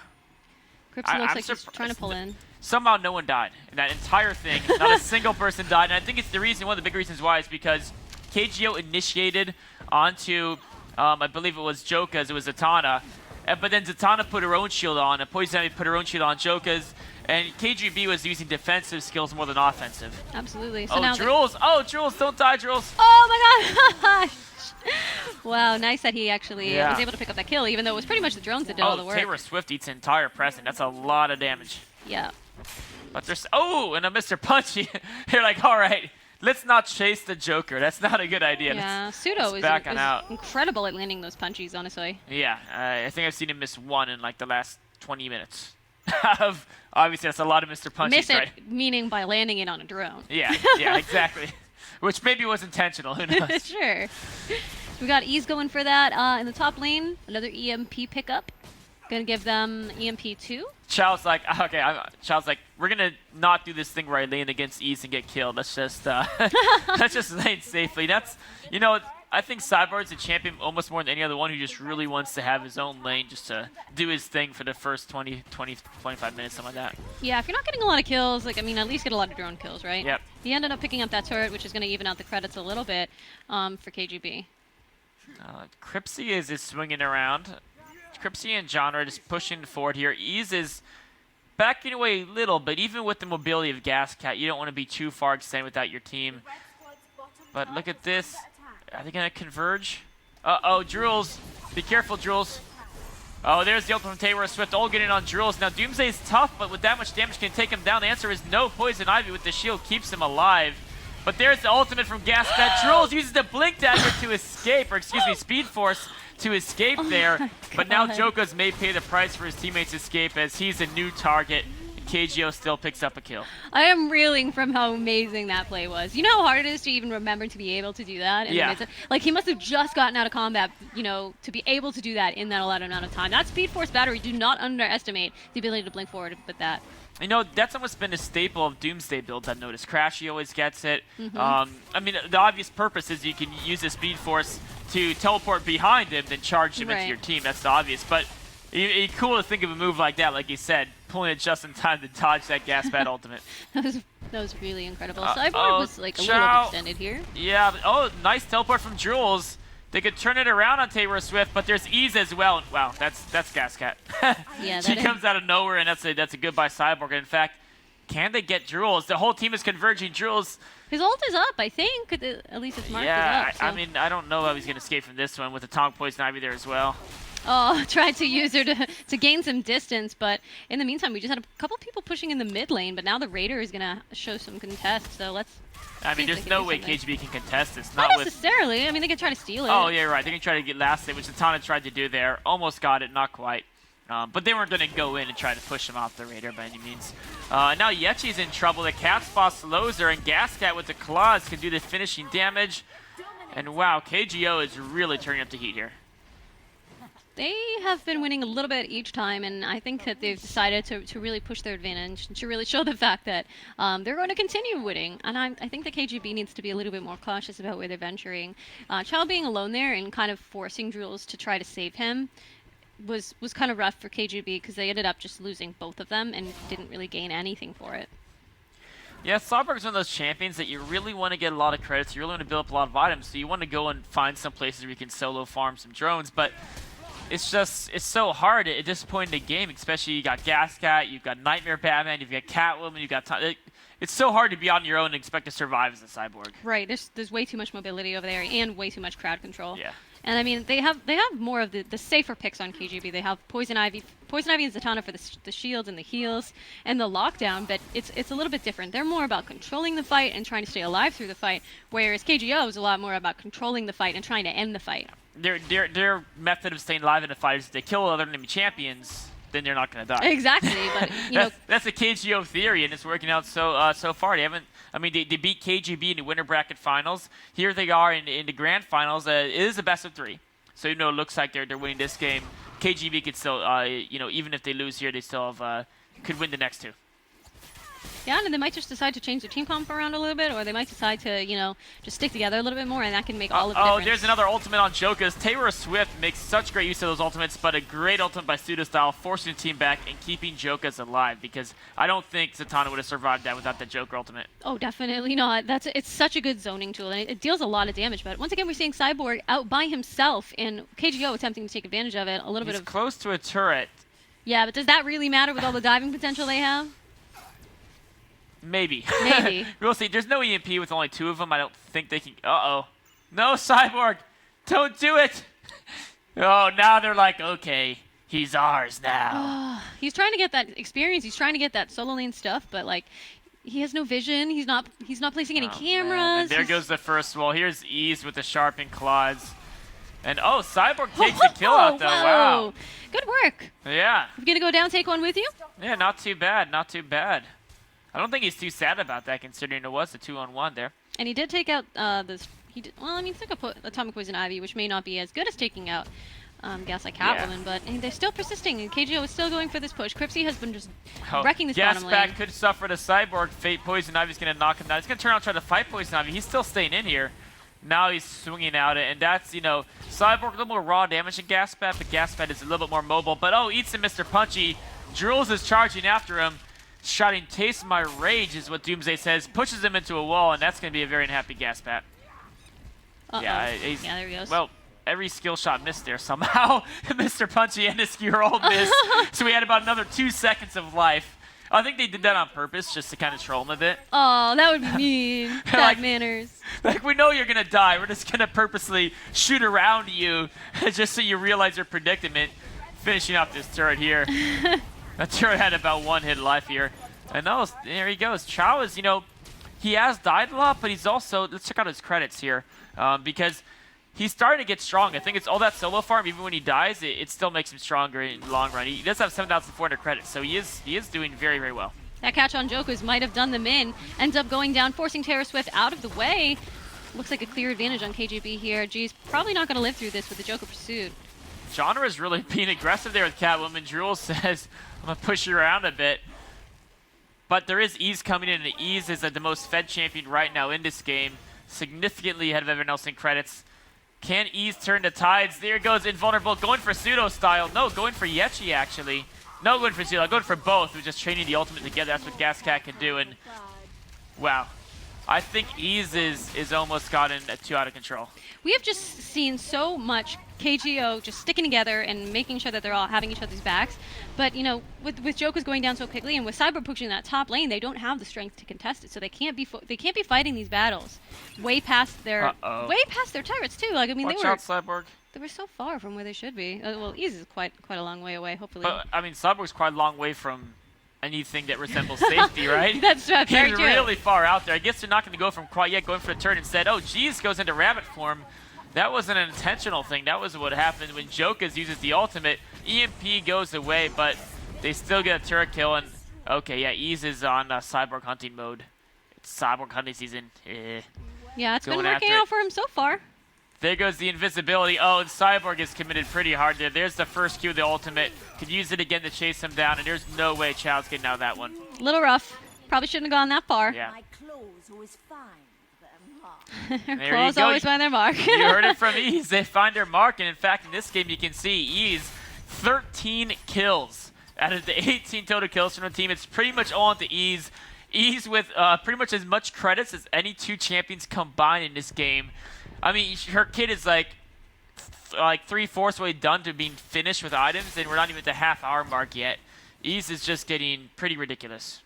Cripsy looks like he's trying to pull in. Somehow no one died in that entire thing. Not a single person died. And I think it's the reason, one of the big reasons why is because KGO initiated onto, I believe it was Jokas, it was Zatanna. But then Zatanna put her own shield on, and Poison Ivy put her own shield on Jokas. And KGB was using defensive skills more than offensive. Absolutely. So oh, now Jules! Oh, Jules, don't die, Jules! Oh my gosh! Wow, nice that he actually was able to pick up that kill, even though it was pretty much the drones that did all the work. Taylor Swift eats an entire present. That's a lot of damage. Yeah. But there's and a Mr. Punchy. You're like, all right, let's not chase the Joker. That's not a good idea. Yeah, Pseudo is incredible at landing those punchies, honestly. Yeah, I think I've seen him miss one in like the last 20 minutes. Obviously, that's a lot of Mr. Punchies, miss it, right? Meaning by landing it on a drone. Yeah, yeah, exactly. Which maybe was intentional. Who knows? Sure. We got Ease going for that in the top lane. Another EMP pickup. Gonna give them EMP 2. Child's like, okay. Child's like, we're gonna not do this thing where I lane against Ease and get killed. Let's just let's just lane safely. That's, you know, I think Cyborg's a champion almost more than any other one who just really wants to have his own lane just to do his thing for the first 20, 25 minutes, something like that. Yeah, if you're not getting a lot of kills, like, I mean, at least get a lot of drone kills, right? Yep. He ended up picking up that turret, which is going to even out the credits a little bit for KGB. Cripsy is swinging around. Cripsy and Genre are just pushing forward here. Ease is backing away a little, but even with the mobility of Gascat, you don't want to be too far extended without your team. But look at this. Are they going to converge? Uh-oh, Jules. Be careful, Jules. Oh, there's the ult from Taylor Swift. All getting on Jules. Now, Doomsday is tough, but with that much damage, can take him down. The answer is no. Poison Ivy with the shield keeps him alive. But there's the ultimate from Gascat. Jules uses the Blink Dagger to escape, or excuse me, Speed Force to escape there. But now Jokas may pay the price for his teammates' escape as he's a new target. KGO still picks up a kill. I am reeling from how amazing that play was. You know how hard it is to even remember to be able to do that? Yeah. Like, he must have just gotten out of combat, you know, to be able to do that in that allotted amount of time. That Speed Force battery, do not underestimate the ability to blink forward with that. You know, that's almost been a staple of Doomsday builds, I've noticed. Crashy always gets it. I mean, the obvious purpose is you can use the Speed Force to teleport behind him, then charge him into your team. That's the obvious. But it's cool to think of a move like that, like you said, pulling it just in time to dodge that Gaspat ultimate. That was really incredible. Cyborg was like a little extended here. Yeah, but, nice teleport from Jules. They could turn it around on Taylor Swift, but there's Ease as well. Wow, that's Gascat. Yeah, she comes out of nowhere, and that's a goodbye Cyborg. And in fact, can they get Jules? The whole team is converging. Jules. His ult is up, I think. At least it's marked up. I mean, I don't know how he's going to escape from this one with the Atomic Poison Ivy there as well. Oh, tried to use her to gain some distance, but in the meantime, we just had a couple people pushing in the mid lane, but now the Raider is going to show some contest, so let's I mean, there's no way KGB can contest this. Not necessarily. I mean, they can try to steal it. Oh, yeah, right. They can try to get last hit, which Zatanna tried to do there. Almost got it, not quite. But they weren't going to go in and try to push him off the Raider by any means. Now Yechi's in trouble. The Cat's boss slows her, and Gascat with the claws can do the finishing damage. And wow, KGO is really turning up the heat here. They have been winning a little bit each time, and I think that they've decided to really push their advantage, to really show the fact that they're going to continue winning. And I think the KGB needs to be a little bit more cautious about where they're venturing. Child being alone there and kind of forcing Jules to try to save him was kind of rough for KGB because they ended up just losing both of them and didn't really gain anything for it. Yeah, Cyborg's one of those champions that you really want to get a lot of credits. You really want to build up a lot of items, so you want to go and find some places where you can solo farm some drones, but it's so hard at this point in the game, especially you got Gascat, you've got Nightmare Batman, you've got Catwoman, you've got it's so hard to be on your own and expect to survive as a cyborg. Right. There's way too much mobility over there and way too much crowd control. Yeah. And I mean, they have more of the safer picks on KGB. They have Poison Ivy and Zatanna for the shields and the heals and the lockdown, but it's a little bit different. They're more about controlling the fight and trying to stay alive through the fight, whereas KGO is a lot more about controlling the fight and trying to end the fight. Their method of staying alive in a fight is if they kill other enemy champions, then they're not going to die. Exactly, but you know that's the KGO theory, and it's working out so far. They beat KGB in the winter bracket finals. Here they are in the grand finals. It is a best of 3, so even though it looks like they're winning this game, KGB could still even if they lose here, they still have could win the next 2. Yeah, and they might just decide to change their team comp around a little bit, or they might decide to, just stick together a little bit more, and that can make all of the difference. Oh, there's another ultimate on Jokas. Taylor Swift makes such great use of those ultimates, but a great ultimate by Pseudostyle, forcing the team back and keeping Jokas alive, because I don't think Zatanna would have survived that without that Joker ultimate. Oh, definitely not. It's such a good zoning tool, and it deals a lot of damage, but once again, we're seeing Cyborg out by himself, and KGO attempting to take advantage of it. He's close to a turret. Yeah, but does that really matter with all the diving potential they have? Maybe. Maybe. We'll see. There's no EMP with only 2 of them. I don't think they can... Uh-oh. No, Cyborg! Don't do it! Oh, now they're like, okay, he's ours now. He's trying to get that experience. He's trying to get that solo lane stuff, but, like, he has no vision. He's not placing any cameras. And there goes the first wall. Here's Ease with the sharpened claws. And, Cyborg takes the kill out, though. Wow. Good work. Yeah. You gonna go down, take one with you? Yeah, not too bad. Not too bad. I don't think he's too sad about that, considering it was a 2-on-1 there. And he did take out this. He took Atomic Poison Ivy, which may not be as good as taking out Gaslight Catwoman, but they're still persisting, and KGO is still going for this push. Cripsy has been just wrecking this bottom lane. Gasback could suffer the Cyborg fate. Poison Ivy's going to knock him down. He's going to turn around and try to fight Poison Ivy. He's still staying in here. Now he's swinging out it, and that's, Cyborg a little more raw damage than Gasbat, but Gasbat is a little bit more mobile. But, eats him, Mr. Punchy. Jules is charging after him. Shouting, taste my rage is what Doomsday says. Pushes him into a wall, and that's going to be a very unhappy Gaspat. Yeah, there he goes. Well, every skill shot missed there somehow. Mr. Punchy and his skewer all missed. So we had about another 2 seconds of life. I think they did that on purpose just to kind of troll him a bit. Oh, that would be mean. Bad manners. Like, we know you're going to die. We're just going to purposely shoot around you just so you realize your predicament. Finishing off this turret here. That turret had about 1 hit life here. And there he goes. Chow is, he has died a lot, but he's also, let's check out his credits here. Because he's starting to get strong. I think it's all that solo farm, even when he dies, it still makes him stronger in the long run. He does have 7,400 credits, so he is doing very, very well. That catch on Jokus might have done them in. Ends up going down, forcing Terra Swift out of the way. Looks like a clear advantage on KGB here. G's probably not going to live through this with the Joker pursuit. Genre is really being aggressive there with Catwoman. Drool says, I'm going to push you around a bit. But there is Ease coming in, and Ease is the most fed champion right now in this game. Significantly ahead of everyone else in credits. Can Ease turn the tides? There goes Invulnerable, going for Pseudo style. No, going for Yechi, actually. No, going for Pseudo, going for both. We're just training the ultimate together. That's what Gascat can do, and wow. I think Ease is almost gotten too out of control. We have just seen so much KGO just sticking together and making sure that they're all having each other's backs. But, with Joker's going down so quickly and with Cyber pushing that top lane, they don't have the strength to contest it. So they can't be fighting these battles way past their turrets too. Like, I mean, Watch out, Cyborg. They were so far from where they should be. Well, Ease is quite a long way away, hopefully. But I mean, Cyborg's quite a long way from anything that resembles safety, right? That's very He's true. really far out there. I guess they're not going to go from quite yet, going for the turn instead. Oh, Jeez goes into rabbit form. That wasn't an intentional thing. That was what happened when Jokas uses the ultimate. EMP goes away, but they still get a turret kill. And okay, yeah, Ease is on Cyborg hunting mode. It's Cyborg hunting season. Yeah, it's been working out for him so far. There goes the invisibility. Oh, and Cyborg is committed pretty hard there. There's the first Q of the ultimate. Could use it again to chase him down, and there's no way Chow's getting out of that one. Little rough. Probably shouldn't have gone that far. Yeah. My clothes always find their mark. There Claws you go. always find their mark. You heard it from Ease. They find their mark, and in fact, in this game, you can see Ease 13 kills out of the 18 total kills from the team. It's pretty much all into Ease. Ease with pretty much as much credits as any 2 champions combined in this game. I mean, her kid is like like 3/4 way done to being finished with items, and we're not even at the half-hour mark yet. Ease is just getting pretty ridiculous.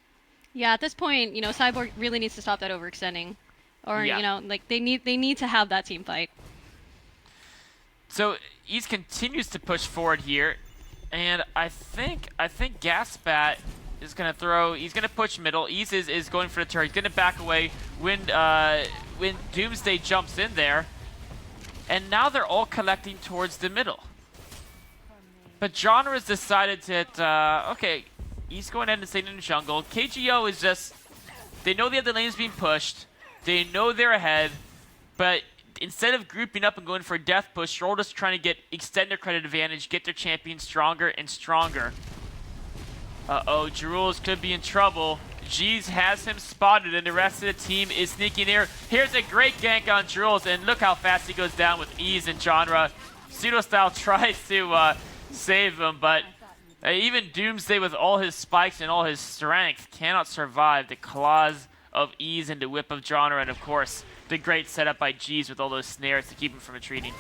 Yeah, at this point, you know, Cyborg really needs to stop that overextending, or Yeah. you know, like they need to have that team fight. So Ease continues to push forward here, and I think Gaspat is gonna throw. He's gonna push middle. Ease is going for the turret. He's gonna back away when Doomsday jumps in there, and now they're all collecting towards the middle. But Genre has decided that okay, Ease going ahead and staying in the jungle. KGO is just, they know the other lane is being pushed. They know they're ahead, but instead of grouping up and going for a death push, they're all just trying to extend their credit advantage, get their champion stronger and stronger. Uh-oh, Jules could be in trouble. Jeez has him spotted, and the rest of the team is sneaking here. Here's a great gank on Jules, and look how fast he goes down with Ease and Genre. Pseudo-Style tries to save him, but even Doomsday with all his spikes and all his strength cannot survive the claws of Ease and the whip of Genre, and of course, the great setup by Jeez with all those snares to keep him from retreating.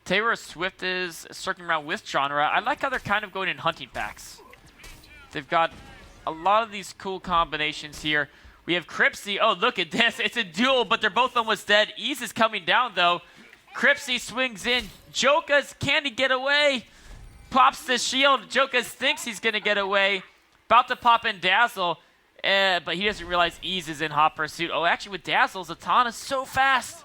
Taylor Swift is circling around with Genre. I like how they're kind of going in hunting packs. They've got a lot of these cool combinations here. We have Cripsy. Oh, look at this. It's a duel, but they're both almost dead. Ease is coming down, though. Cripsy swings in. Jokas, can he get away? Pops the shield. Jokas thinks he's going to get away. About to pop in Dazzle, but he doesn't realize Ease is in hot pursuit. Oh, actually, with Dazzle, Zatanna's so fast.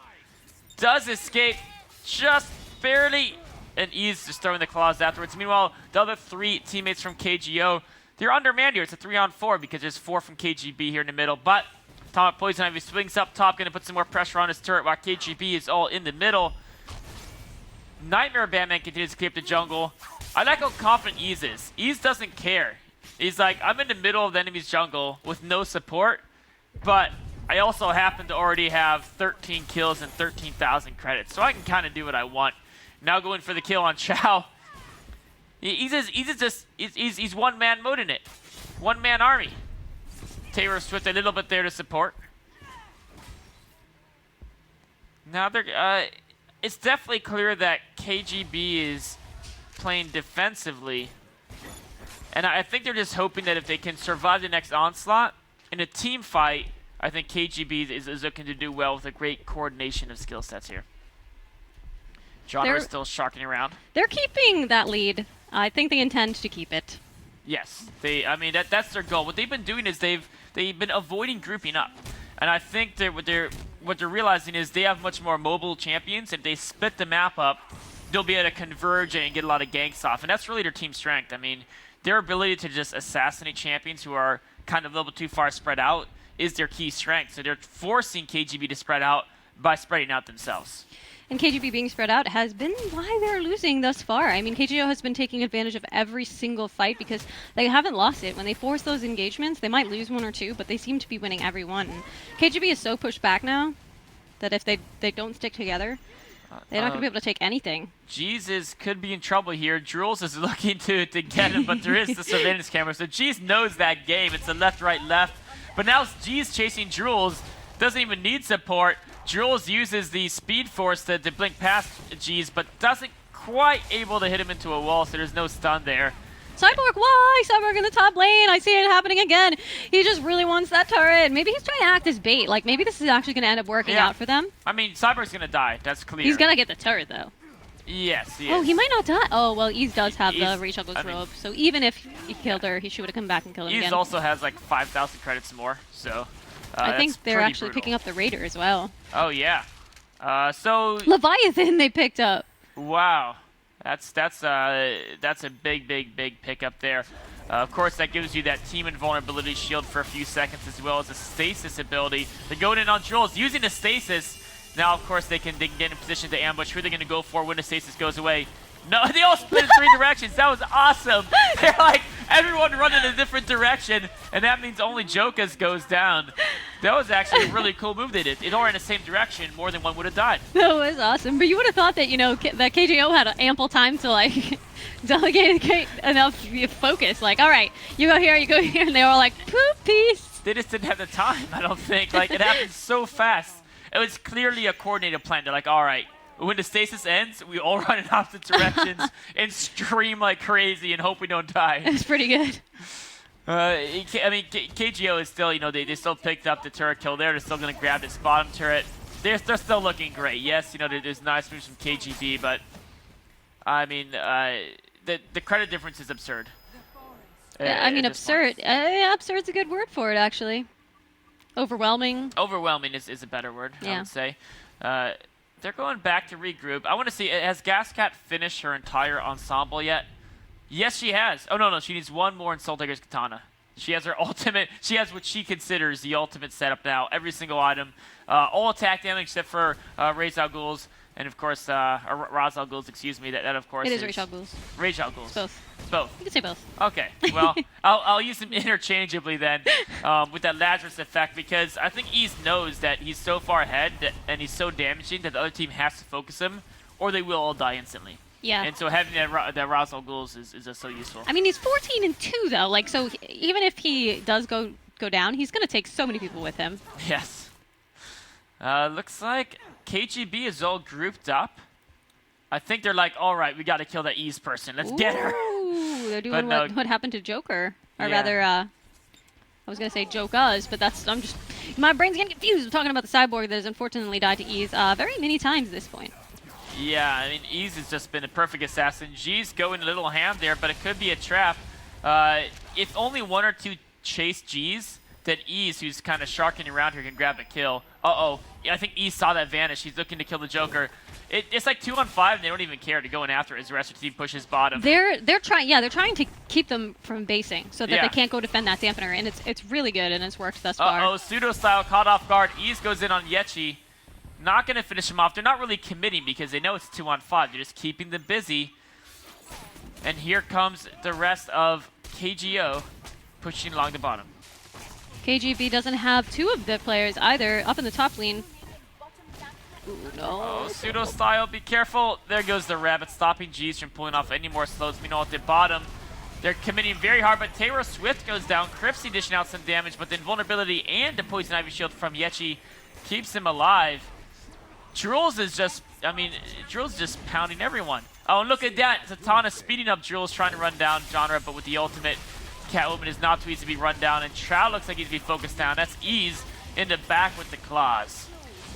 Does escape just barely. And Ease just throwing the claws afterwards. Meanwhile, the other 3 teammates from KGO, they're undermanned here. It's a 3-on-4 because there's 4 from KGB here in the middle. But Atomic Poison Ivy swings up top, going to put some more pressure on his turret while KGB is all in the middle. Nightmare Batman continues to keep the jungle. I like how confident Ease is. Ease doesn't care. He's like, I'm in the middle of the enemy's jungle with no support, but I also happen to already have 13 kills and 13,000 credits, so I can kind of do what I want. Now going for the kill on Chow. He's one-man mode in it. One-man army. Taylor Swift a little bit there to support. Now they're, it's definitely clear that KGB is playing defensively. And I think they're just hoping that if they can survive the next onslaught in a team fight, I think KGB is looking to do well with a great coordination of skill sets here. Genre is still sharking around. They're keeping that lead. I think they intend to keep it. Yes, I mean that's their goal. What they've been doing is they've been avoiding grouping up, and I think what they're realizing is they have much more mobile champions. If they split the map up, they'll be able to converge and get a lot of ganks off, and that's really their team strength. I mean, their ability to just assassinate champions who are kind of a little bit too far spread out is their key strength. So they're forcing KGB to spread out by spreading out themselves. And KGB being spread out has been why they're losing thus far. I mean, KGO has been taking advantage of every single fight because they haven't lost it. When they force those engagements, they might lose 1 or 2, but they seem to be winning every one. And KGB is so pushed back now that if they don't stick together, they're not going to be able to take anything. Jesus could be in trouble here. Jules is looking to get him, but there is the surveillance camera. So Jeez knows that game. It's a left, right, left. But now Jeez chasing Jules. Doesn't even need support. Jules uses the Speed Force to blink past Jeez, but doesn't quite able to hit him into a wall, so there's no stun there. Cyborg, why? Cyborg in the top lane. I see it happening again. He just really wants that turret. Maybe he's trying to act as bait. Like, maybe this is actually going to end up working out for them. I mean, Cyborg's going to die. That's clear. He's going to get the turret, though. Yes, he is. Oh, he might not die. Oh, well, Ease does have the Reshuggle's robe. So even if he killed her, he should have come back and killed him again. Ease also has like 5,000 credits more, so I think they're actually picking up the Raider as well. Oh, yeah. So Leviathan they picked up. Wow. That's a big pickup there. Of course, that gives you that team invulnerability shield for a few seconds, as well as a stasis ability. They're going in on Jules, using the stasis. Now, of course, they can get in position to ambush. Who are they going to go for when the stasis goes away? No, they all split in 3 directions. That was awesome. They're like, everyone running in a different direction, and that means only Jokas goes down. That was actually a really cool move they did. It all ran in the same direction. More than one would have died. That was awesome. But you would have thought that, you know, that KGO had ample time to, like, delegate enough focus. Like, all right, you go here, and they were all like, poop piece. They just didn't have the time, I don't think. Like, it happened so fast. It was clearly a coordinated plan. They're like, all right, when the stasis ends, we all run in opposite directions and scream like crazy and hope we don't die. It's pretty good. I mean, KGO is still, you know, they still picked up the turret kill there. They're still going to grab this bottom turret. They're still looking great. Yes, you know, there's nice moves from KGB, but I mean, the credit difference is absurd. I mean, absurd. Absurd's a good word for it, actually. Overwhelming. Overwhelming is a better word, yeah. I would say. They're going back to regroup. I want to see, has Gascat finished her entire ensemble yet? Yes, she has. Oh, no, she needs one more in Soul Taker's Katana. She has her ultimate, she has what she considers the ultimate setup now. Every single item, all attack damage except for Ra's al Ghul's, and of course, Ra's al Ghul's, excuse me, that of course is Ra's al Ghul's. Ra's al Ghul's. Both. It's both. You can say both. Okay, well, I'll use them interchangeably then with that Lazarus effect, because I think Ease knows that he's so far ahead and he's so damaging that the other team has to focus him, or they will all die instantly. Yeah. And so having that Ra's al Ghul's is just so useful. I mean, he's 14-2 though. Like, so even if he does go down, he's gonna take so many people with him. Yes. Looks like KGB is all grouped up. I think they're like, all right, we got to kill that Ease person. Let's get her. Ooh, they're doing what happened to Joker, or rather, I was gonna say Jokas, but I'm just my brain's getting confused. I'm talking about the cyborg that has unfortunately died to Ease very many times at this point. Yeah, I mean, Ease has just been a perfect assassin. G's going a little ham there, but it could be a trap. If only one or two chase G's, then Ease, who's kind of sharking around here, can grab a kill. Uh-oh. Yeah, I think Ease saw that vanish. He's looking to kill the Joker. It's like 2-on-5, and they don't even care to go in after it as the rest of the team pushes bottom. They're trying to keep them from basing so that they can't go defend that dampener, and it's really good, and it's worked thus far. Uh-oh, pseudo-style caught off guard. Ease goes in on Yechi. Not going to finish him off. They're not really committing because they know it's 2-on-5. They're just keeping them busy. And here comes the rest of KGO pushing along the bottom. KGB doesn't have two of the players either up in the top lane. Ooh, no. Oh, pseudo-style, be careful. There goes the rabbit, stopping G's from pulling off any more slows. We know at the bottom, they're committing very hard, but Taylor Swift goes down. Cripsy dishing out some damage, but the invulnerability and the Poison Ivy shield from Yechi keeps him alive. Jules is just, I mean, Jules is just pounding everyone. Oh, and look at that. Zatanna speeding up Jules, trying to run down Genre, but with the ultimate, Catwoman is not too easy to be run down, and Trout looks like he's to be focused down. That's Ease in the back with the claws.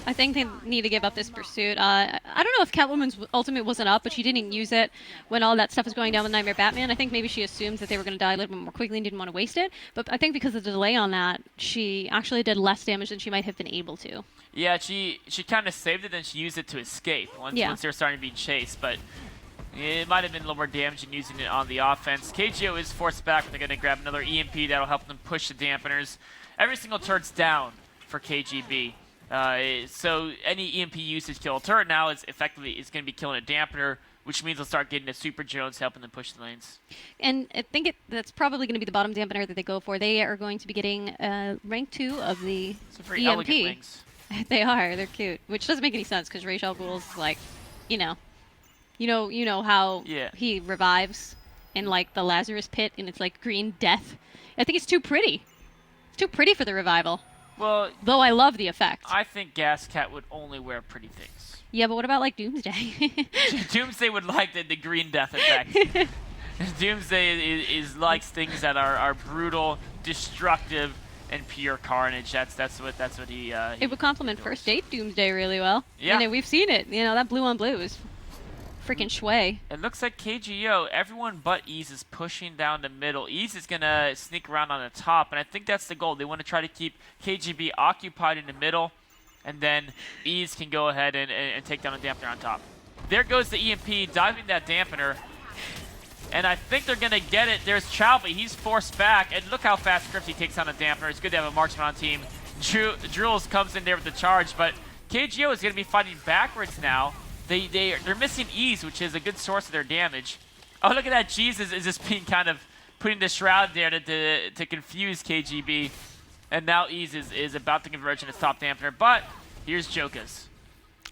I think they need to give up this pursuit. I don't know if Catwoman's ultimate wasn't up, but she didn't use it when all that stuff was going down with Nightmare Batman. I think maybe she assumes that they were going to die a little bit more quickly and didn't want to waste it. But I think because of the delay on that, she actually did less damage than she might have been able to. Yeah, she kind of saved it, then she used it to escape once they were starting to be chased. But it might have been a little more damaging using it on the offense. KGO is forced back, but they're going to grab another EMP that'll help them push the dampeners. Every single turret's down for KGB. So any EMP usage kill a turret now is effectively going to be killing a dampener, which means they'll start getting a Super Jones helping them push the lanes. And I think that's probably going to be the bottom dampener that they go for. They are going to be getting rank 2 of the very EMP. elegant wings. They are. They're cute, which doesn't make any sense because Ra's al Ghul's like, you know how he revives in like the Lazarus pit and it's like green death. I think it's too pretty. It's too pretty for the revival. Well, though I love the effect. I think Gascat would only wear pretty things. Yeah, but what about like Doomsday? Doomsday would like the green death effect. Doomsday likes things that are brutal, destructive, and pure carnage. That's what he. It would complement First Date Doomsday really well. Yeah, and we've seen it. You know, that blue on blue is freaking shway. It looks like KGO, everyone but Ease is pushing down the middle. Ease is gonna sneak around on the top, and I think that's the goal. They want to try to keep KGB occupied in the middle, and then Ease can go ahead and take down a dampener on top. There goes the EMP, diving that dampener. And I think they're going to get it. There's Chalby. He's forced back. And look how fast Cripsy takes on a dampener. It's good to have a marksman on team. Jules comes in there with the charge. But KGO is going to be fighting backwards now. They're missing Ease, which is a good source of their damage. Oh, look at that. Jesus is just being kind of putting the shroud there to confuse KGB. And now Ease is about to converge in his top dampener. But here's Jokas.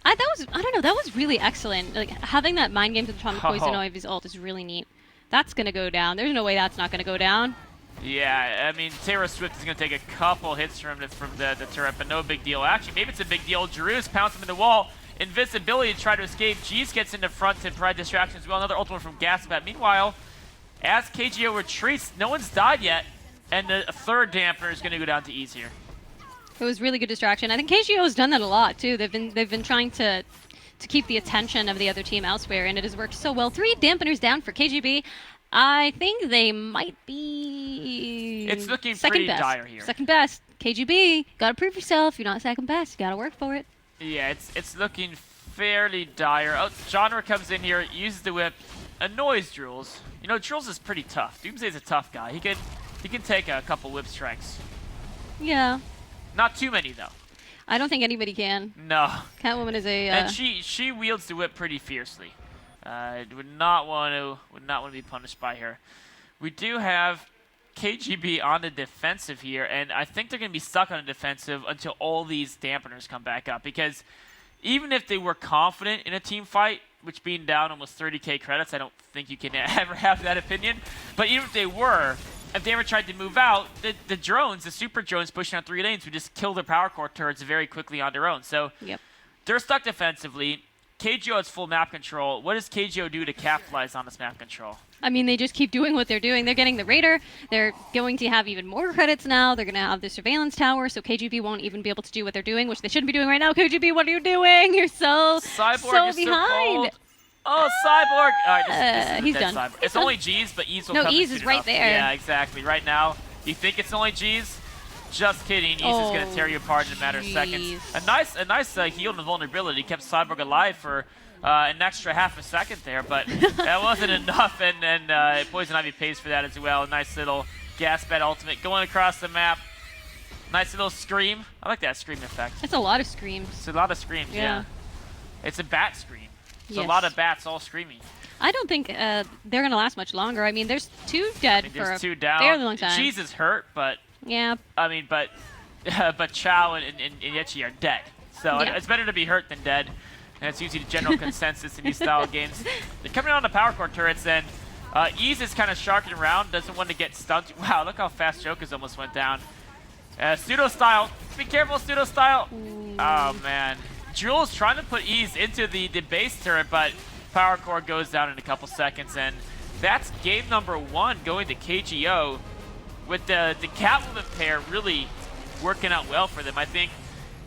I don't know. That was really excellent. Like having that mind game to the Atomic Poison Ivy's ult is really neat. That's going to go down. There's no way that's not going to go down. Yeah, I mean, Taylor Swift is going to take a couple hits from the turret, but no big deal. Actually, maybe it's a big deal. Drew's pouncing in the wall. invisibility to try to escape. Jeez gets into front to provide distraction as well. Another ultimate from Gaspat. Meanwhile, as KGO retreats, no one's died yet, and the third dampener is going to go down to Ease here. It was really good distraction. I think KGO has done that a lot too. They've been trying to keep the attention of the other team elsewhere, and it has worked so well. 3 dampeners down for KGB. I think they might be. It's looking second pretty best. dire here. Second best. KGB, gotta prove yourself. You're not second best. You gotta work for it. Yeah, it's looking fairly dire. Oh, Genre comes in here, uses the whip, annoys Jules. You know, Jules is pretty tough. Doomsday's a tough guy. He can take a couple whip strikes. Yeah. Not too many though. I don't think anybody can. No. Catwoman is a. And she wields the whip pretty fiercely. Would not want to be punished by her. We do have KGB on the defensive here, and I think they're going to be stuck on the defensive until all these dampeners come back up. Because even if they were confident in a team fight, which being down almost 30k credits, I don't think you can ever have that opinion. But even if they were, if they ever tried to move out, the drones, the super drones pushing on 3 lanes would just kill their power core turrets very quickly on their own. So they're stuck defensively. KGO has full map control. What does KGO do to capitalize on this map control? I mean, they just keep doing what they're doing. They're getting the Raider. They're going to have even more credits now. They're going to have the surveillance tower, so KGB won't even be able to do what they're doing, which they shouldn't be doing right now. KGB, what are you doing? You're so behind. Oh, Cyborg! All right, this is he's dead done. Cyborg. It's only G's, but Ease will come Ease soon is right enough. there. Yeah, exactly. Right now, you think it's only G's? Just kidding. Ease is going to tear you apart in a matter of seconds. A nice heal and vulnerability kept Cyborg alive for an extra half a second there, but that wasn't enough, and Poison Ivy pays for that as well. A nice little gas bed ultimate going across the map. Nice little scream. I like that scream effect. It's a lot of screams. It's a lot of screams, yeah. It's a bat scream. It's a Yes. lot of bats all screaming. I don't think they're going to last much longer. I mean, there's 2 dead for there's 2 a down. fairly long time. Cheese is hurt, but yeah. I mean, but Chow and Yechi are dead. So it's better to be hurt than dead. And it's usually the general consensus in these style of games. They're coming on the power core turrets, and Ease is kind of sharking around, doesn't want to get stunned. Wow, look how fast Joker's almost went down. Pseudo style. Be careful, pseudo style. Ooh. Oh, man. Jules trying to put Ease into the base turret, but power core goes down in a couple seconds, and that's game number 1 going to KGO with the Catwoman pair really working out well for them. I think,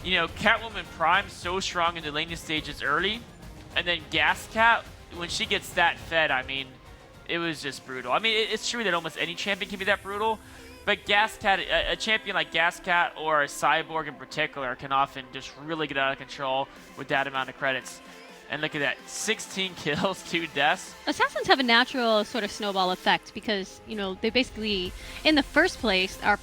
you know, Catwoman Prime so strong in the laning stages early, and then Gas Cat, when she gets that fed, I mean, it was just brutal. I mean, it's true that almost any champion can be that brutal, but Gas Cat, a champion like Gas Cat or a Cyborg in particular can often just really get out of control with that amount of credits. And look at that, 16 kills, 2 deaths. Assassins have a natural sort of snowball effect because, you know, they basically, in the first place, are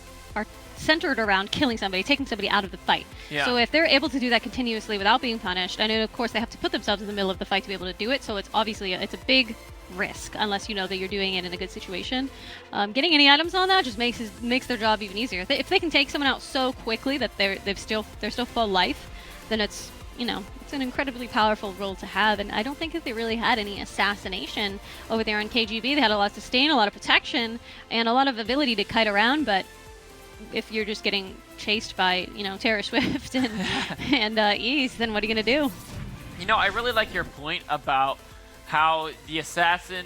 centered around killing somebody, taking somebody out of the fight. Yeah. So if they're able to do that continuously without being punished, and of course they have to put themselves in the middle of the fight to be able to do it, so it's obviously it's a big risk unless you know that you're doing it in a good situation. Getting any items on that just makes their job even easier. If they can take someone out so quickly that they're still full life, then it's, you know, it's an incredibly powerful role to have. And I don't think that they really had any assassination over there on KGB. They had a lot of sustain, a lot of protection, and a lot of ability to kite around, but if you're just getting chased by, you know, Terra Swift and Ease, then what are you going to do? You know, I really like your point about how the assassin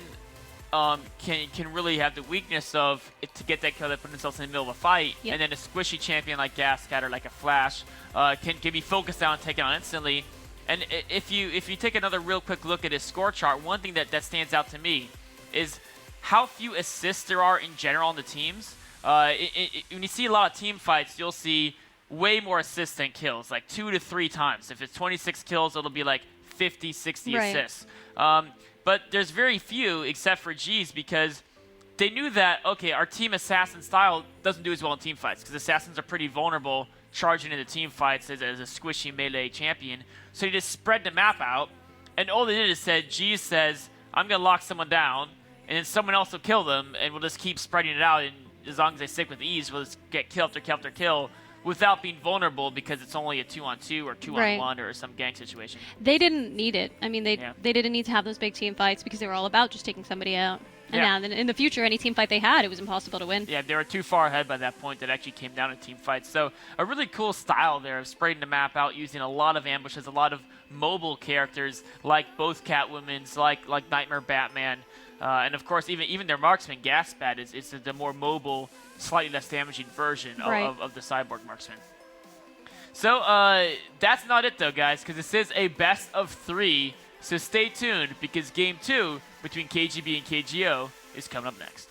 can really have the weakness of to get that kill that put themselves in the middle of a fight, and then a squishy champion like Gas Cat or like a Flash can be focused down and taken on instantly. And if you take another real quick look at his score chart, one thing that stands out to me is how few assists there are in general on the teams. When you see a lot of team fights, you'll see way more assists than kills, like 2 to 3 times. If it's 26 kills, it'll be like 50, 60 assists. But there's very few except for G's because they knew that, okay, our team assassin style doesn't do as well in team fights because assassins are pretty vulnerable charging into team fights as a squishy melee champion. So they just spread the map out, and all they did is said, G says, I'm going to lock someone down, and then someone else will kill them, and we'll just keep spreading it out, and as long as they stick with Ease, we'll just get kill after kill after kill without being vulnerable because it's only a 2-on-2 or 2-on-1 or some gang situation. They didn't need it. I mean, they didn't need to have those big team fights because they were all about just taking somebody out. And now in the future, any team fight they had, it was impossible to win. Yeah, they were too far ahead by that point that actually came down to team fights. So a really cool style there of spreading the map out using a lot of ambushes, a lot of mobile characters like both Catwoman's, like Nightmare Batman. And of course, even their marksman, Gaspat, is the more mobile, slightly less damaging version of the Cyborg marksman. So that's not it, though, guys, because this is a best of 3. So stay tuned, because Game 2 between KGB and KGO is coming up next.